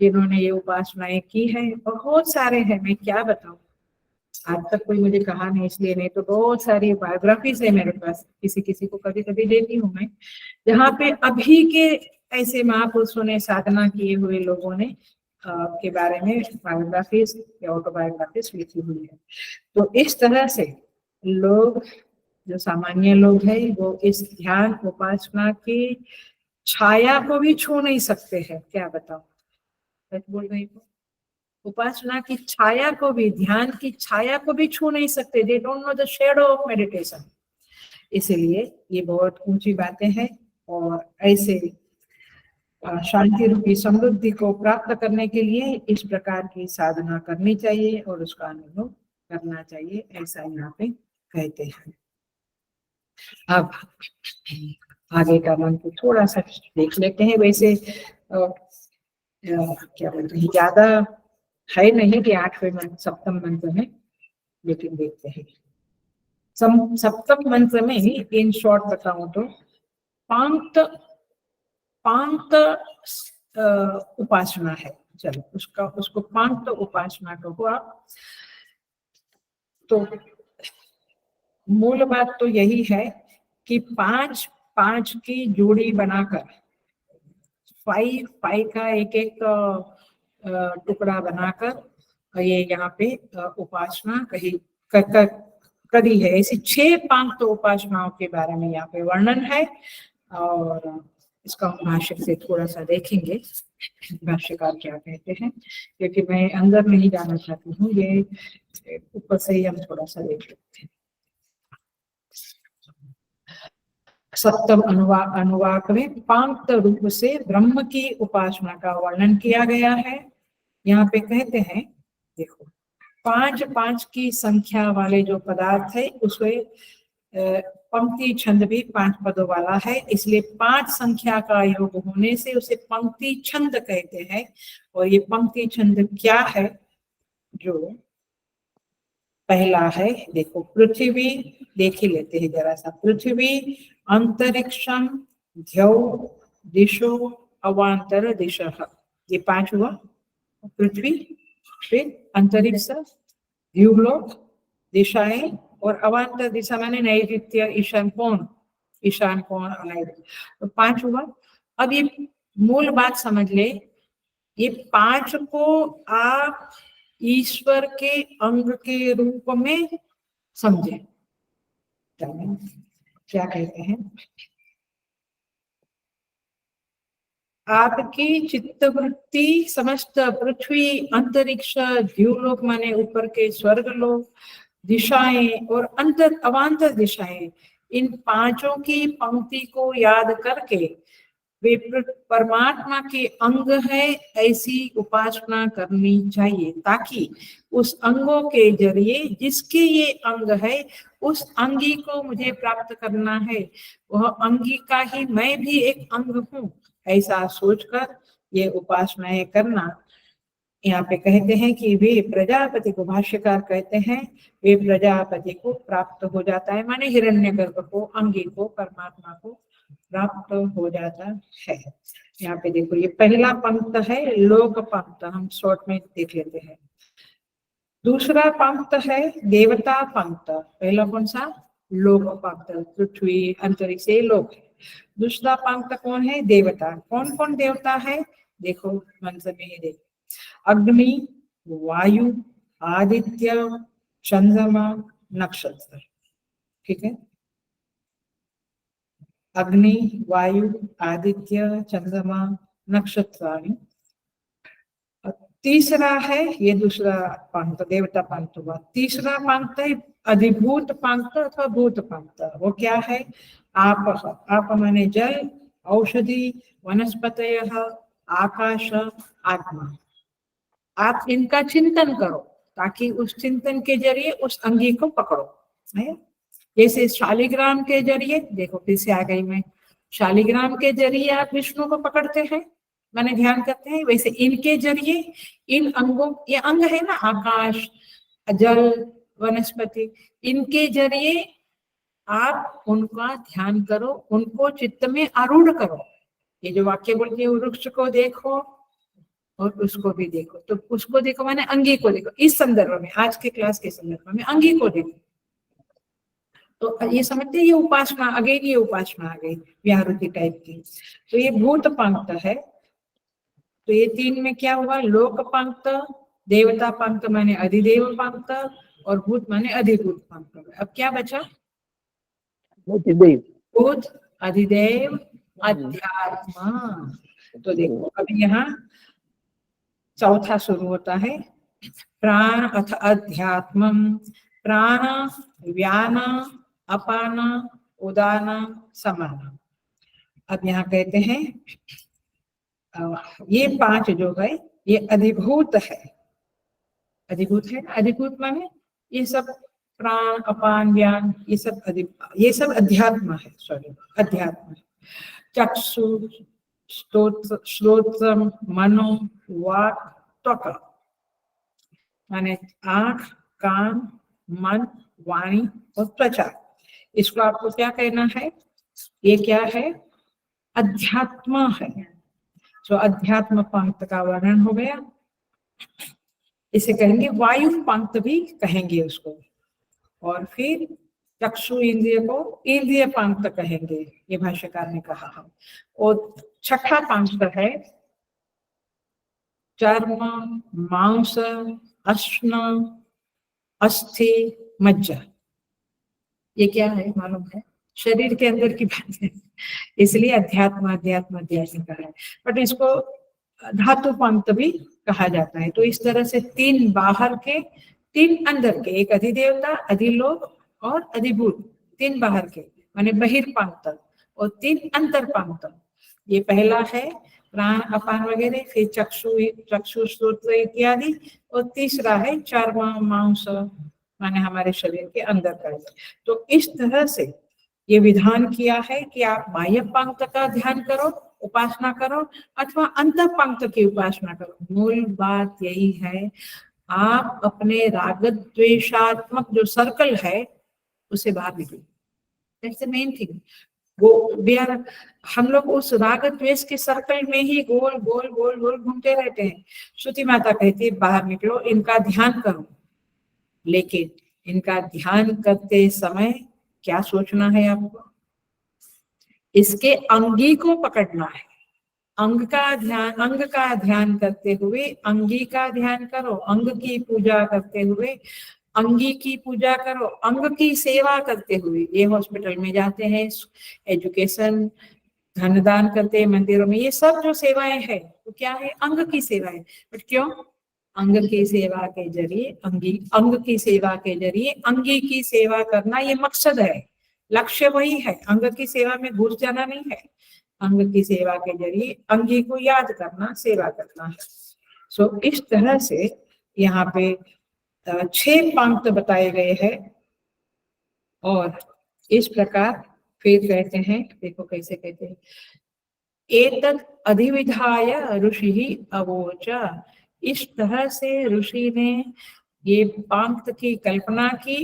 जिन्होंने ये उपासनाएं की है, बहुत सारे हैं, मैं क्या बताऊं, आज तक कोई मुझे कहा नहीं, इसलिए नहीं तो बहुत सारी बायोग्राफीज है मेरे पास, किसी किसी को कभी कभी देती हूँ मैं, जहाँ पे अभी के ऐसे महापुरुषों ने, साधना किए हुए लोगों ने के बारे में बायोग्राफीज या ऑटोबायोग्राफीज लिखी हुई है। तो इस तरह से लोग, जो सामान्य लोग हैं, वो इस ध्यान उपासना की छाया को भी छू नहीं सकते हैं। क्या बताओ, सच बोल रही हूँ? उपासना की छाया को भी, ध्यान की छाया को भी छू नहीं सकते। They don't know the shadow of meditation. इसीलिए ये बहुत ऊंची बातें हैं, और ऐसे शांति रूपी समृद्धि को प्राप्त करने के लिए इस प्रकार की साधना करनी चाहिए और उसका अनुभव करना चाहिए, ऐसा यहाँ पे कहते हैं। अब आगे का मंत्र थोड़ा सा देख लेते हैं। वैसे क्या बोलते हैं, ज्यादा है नहीं कि 8वें मंत्र, सप्तम मंत्र में, लेकिन देखते हैं। सप्तम मंत्र में इन शॉर्ट बताऊं तो पांक्त उपासना है। चलो उसको पांक्त उपासना कहो आप। तो मूल बात तो यही है कि 5 की जोड़ी बनाकर, 5 का एक एक टुकड़ा बनाकर ये यहाँ पे उपासना करी है। ऐसी 6 पांक्त उपासनाओं के बारे में यहाँ पे वर्णन है। और इसका हम भाष्य से थोड़ा सा देखेंगे भाष्यकार क्या कहते हैं, क्योंकि मैं अंदर नहीं जाना चाहती हूँ, ये ऊपर से ही हम थोड़ा सा देख लेते हैं। सप्तम अनुवाक में पांक्त रूप से ब्रह्म की उपासना का वर्णन किया गया है। यहाँ पे कहते हैं, देखो, 5 की संख्या वाले जो पदार्थ है उसमें पंक्ति छंद भी 5 पदों वाला है, इसलिए 5 संख्या का योग होने से उसे पंक्ति छंद कहते हैं। और ये पंक्ति छंद क्या है? जो पहला है, देखो, पृथ्वी, देख ही लेते हैं जरा सा। पृथ्वी, अंतरिक्षम, ध्यौ, दिशो, अवांतर दिशः, ये 5 हुआ। पृथ्वी, फिर अंतरिक्ष, द्युलोक, दिशाएं, और अवांतर दिशा माने नैऋत्य, ईशान कोण, तो 5 हुआ। अब ये मूल बात समझ ले, ये 5 को आप ईश्वर के अंग के रूप में समझे। क्या कहते हैं? आपकी चित्तवृत्ति समस्त पृथ्वी, अंतरिक्ष, द्युलोक माने ऊपर के स्वर्ग लोक, दिशाएं और अंतर अवांतर दिशाएं, इन 5 की पंक्ति को याद करके वे परमात्मा के अंग है ऐसी उपासना करनी चाहिए, ताकि उस अंगों के जरिए, जिसके ये अंग है, उस अंगी को मुझे प्राप्त करना है, वह अंगी का ही मैं भी एक अंग हूँ, ऐसा सोचकर ये उपासनाएं करना। यहाँ पे कहते हैं कि वे प्रजापति को, भाष्यकार कहते हैं, वे प्रजापति को प्राप्त हो जाता है, माने हिरण्यगर्भ को, अंगी को, परमात्मा को प्राप्त हो जाता है। यहाँ पे देखो, ये पहला पंक्त है लोक पंक्त, हम शॉर्ट में देख लेते हैं। दूसरा पंक्त है देवता पंक्त। पहला कौन सा? लोक पंक्त, पृथ्वी, अंतरिक्ष, लोक है। दूसरा पंक्त कौन है? देवता। कौन कौन देवता है? देखो मंत्र में ही देखो, अग्नि, वायु, आदित्य, चंद्रमा, नक्षत्र। ठीक है, अग्नि, वायु, आदित्य, चंद्रमा, नक्षत्राणि। तीसरा है, ये दूसरा पंक्त देवता पंक्त हुआ। तीसरा पंक्त है अधिभूत पंक्त अथवा भूत पंक्त। वो क्या है? आप, आप माने जल, औषधि, वनस्पतयः, आकाश, आत्मा। आप इनका चिंतन करो, ताकि उस चिंतन के जरिए उस अंगी को पकड़ो, है। जैसे शालिग्राम के जरिए, देखो फिर से आ गई मैं, शालिग्राम के जरिए आप विष्णु को पकड़ते हैं, मैंने ध्यान करते हैं, वैसे इनके जरिए, इन अंगों, ये अंग है ना, आकाश, जल, वनस्पति, इनके जरिए आप उनका ध्यान करो, उनको चित्त में आरूढ़ करो। ये जो वाक्य बोलते हैं, वृक्ष को देखो और उसको भी देखो, तो उसको देखो माने अंगी को देखो। इस संदर्भ में, आज के क्लास के संदर्भ में अंगी को देखो, तो ये समझते हैं, ये उपासना, अगेन ये उपासना आ गई व्याहृति टाइप की। तो ये भूत पंक्त है। तो ये 3 में क्या हुआ? लोक पंक्त, देवता पंक्त माने अधिदेव पंक्त, और भूत माने अधिभूत पंक्त। अब क्या बचा? भूत, अधिदेव, अध्यात्म। तो देखो अभी यहाँ चौथा शुरू होता है, प्राण अथ अध्यात्मम, प्राण, व्यान, अपान, उदान, समान। अब यहाँ कहते हैं ये 5 जो है ये अधिभूत है। अधिभूत है, अधिभूत माने ये सब प्राण, अपान, व्यान, ये सब अध्यात्म है, सॉरी अध्यात्म है। चक्षु, श्रोत्र, मनो, वाक, त्वक माने आंख, कान, मन, वाणी और त्वचा। इसको आपको क्या कहना है? ये क्या है? अध्यात्म है। तो अध्यात्म पंक्त का वर्णन हो गया। इसे कहेंगे वायु पंक्त भी कहेंगे उसको, और फिर चक्षु इंद्रिय को इंद्रिय पंक्त कहेंगे, ये भाष्यकार ने कहा है। और छठा पंक्त है चर्म, मांस, अश्न, अस्थि, मज्जा। ये क्या है मालूम है? शरीर के अंदर की बात है, इसलिए अध्यात्म अध्यात्म अध्यात्म कहा है। बट इसको धातु पंक्त भी कहा जाता है। तो इस तरह से 3 बाहर के 3 अंदर के, एक अधिदेवता, अधिलोक और अधिभूत, 3 बाहर के माने बहिर्पांक्त और 3 अंतर पांक्त। ये पहला है प्राण अपान वगैरह, फिर चक्षु श्रोत्र इत्यादि, और तीसरा है चर्म मांस माने हमारे शरीर के अंदर का। तो इस तरह से ये विधान किया है कि आप बाह्य पंक्त का ध्यान करो, उपासना करो, अथवा अंतर पंक्त की उपासना करो। मूल बात यही है, आप अपने राग द्वेषात्मक जो सर्कल है उसे बाहर निकलो। That's the main thing. वो हम लोग उस राग द्वेष के सर्कल में ही गोल गोल गोल गोल घूमते रहते हैं। श्रुति माता कहती है बाहर निकलो, इनका ध्यान करो। लेकिन इनका ध्यान करते समय क्या सोचना है आपको? इसके अंगी को पकड़ना है। अंग का ध्यान करते हुए अंगी का ध्यान करो। अंग की पूजा करते हुए अंगी की पूजा करो। अंग की सेवा करते हुए, ये हॉस्पिटल में जाते हैं, एजुकेशन, धनदान करते हैं मंदिरों में, ये सब जो सेवाएं हैं तो क्या है? अंग की सेवाएं। बट क्यों? अंग की सेवा के जरिए अंग की सेवा के जरिए अंगी की सेवा करना, ये मकसद है, लक्ष्य वही है। अंग की सेवा में घुस जाना नहीं है। अंग की सेवा के जरिए अंगी को याद करना, सेवा करना है। सो इस तरह से यहाँ पे 6 पंक्त बताए गए हैं। और इस प्रकार फिर कहते हैं, देखो कैसे कहते हैं, एतत् अधिविधाय ऋषि अवोच। इस तरह से ऋषि ने ये पंक्त की कल्पना की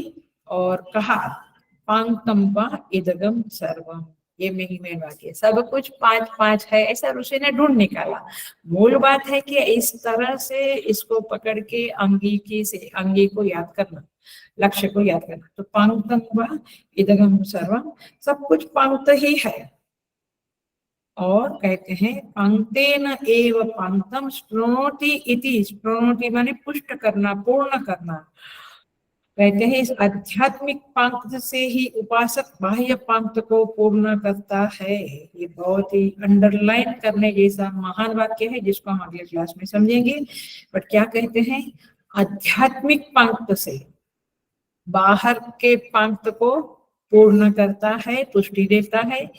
और कहा, पांक्तम व इदगम सर्वम। ये मेन वाक्य, सब कुछ 5-5 है ऐसा ऋषि ने ढूंढ निकाला। मूल बात है कि इस तरह से इसको पकड़ के अंगी को याद करना, लक्ष्य को याद करना। तो पांक्तम व इदगम सर्वम, सब कुछ पंक्त ही है। और कहते हैं पंक्तेन एव पंक्तम स्पृणोति इति। स्पृणोति माने पुष्ट करना, पूर्ण करना। कहते हैं इस आध्यात्मिक पंक्त से ही उपासक बाह्य पंक्त को पूर्ण करता है। ये बहुत ही अंडरलाइन करने जैसा महान वाक्य है, जिसको हम अगले क्लास में समझेंगे। बट क्या कहते हैं? आध्यात्मिक पंक्त से बाहर के पंक्त को पूर्ण करता है, पुष्टि देता है।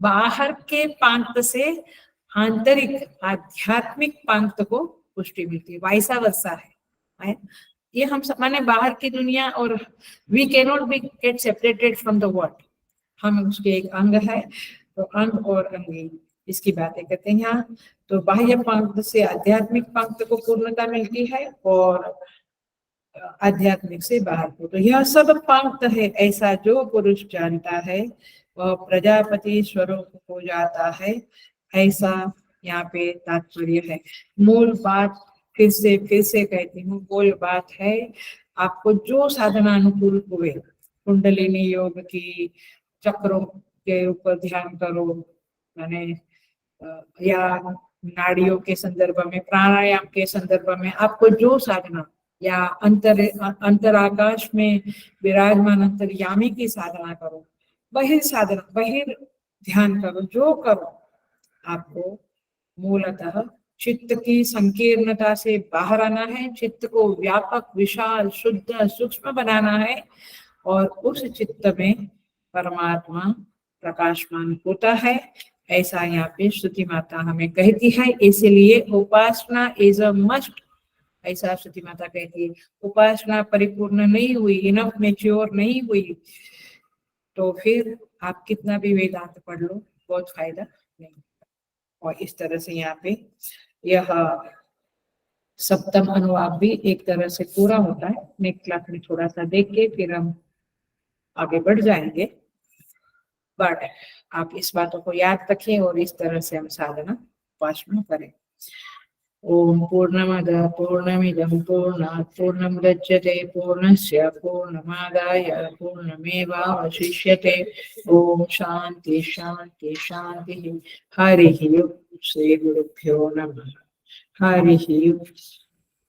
बाहर के पंक्त से आंतरिक आध्यात्मिक पंक्त को पुष्टि मिलती है, वैसा वर्षा है। ये हम माने बाहर की दुनिया, और we can not be get separated from the world. हम उसके एक अंग है, तो अंग और अंगी, इसकी बातें करते हैं यहाँ। तो बाह्य पंक्त से आध्यात्मिक पंक्त को पूर्णता मिलती है, और आध्यात्मिक से बाहर को। तो यह सब पंक्त है, ऐसा जो पुरुष जानता है वह प्रजापति स्वरूप हो जाता है, ऐसा यहाँ पे तात्पर्य है। मूल बात फिर से कहती हूँ, मूल बात है आपको जो साधना अनुकूल हुए, कुंडलिनी योग की, चक्रों के ऊपर ध्यान करो, माने या नाड़ियों के संदर्भ में, प्राणायाम के संदर्भ में, आपको जो साधना, या अंतराकाश में विराजमान अंतर्यामी की साधना करो, बहिर ध्यान करो, जो करो, आपको मूलतः चित्त की संकीर्णता से बाहर आना है, चित्त को व्यापक, विशाल, शुद्ध, सूक्ष्म बनाना है, और उस चित्त में परमात्मा प्रकाशमान होता है। ऐसा यहाँ पे श्रुति माता हमें कहती है। इसलिए उपासना इज अ मस्ट, ऐसा श्रुति माता कहती है। उपासना परिपूर्ण नहीं हुई, इनफ मैच्योर नहीं हुई, तो फिर आप कितना भी वेदांत पढ़ लो, बहुत फायदा नहीं। और इस तरह से यहाँ पे यह 7वां अनुवाद भी एक तरह से पूरा होता है। नेक्स्ट क्लास में थोड़ा सा देख के फिर हम आगे बढ़ जाएंगे। बट आप इस बातों को याद रखें और इस तरह से हम साधना उपासना करें। ओम पूर्णमद पूर्णमिदं पूर्णात् पूर्णमुदच्यते पूर्णस्य पूर्णमादाय पूर्णमेवावशिष्यते। ओम शांति शांति शांति। हरि ओम। श्री गुरुभ्यो नमः। हरि ओम।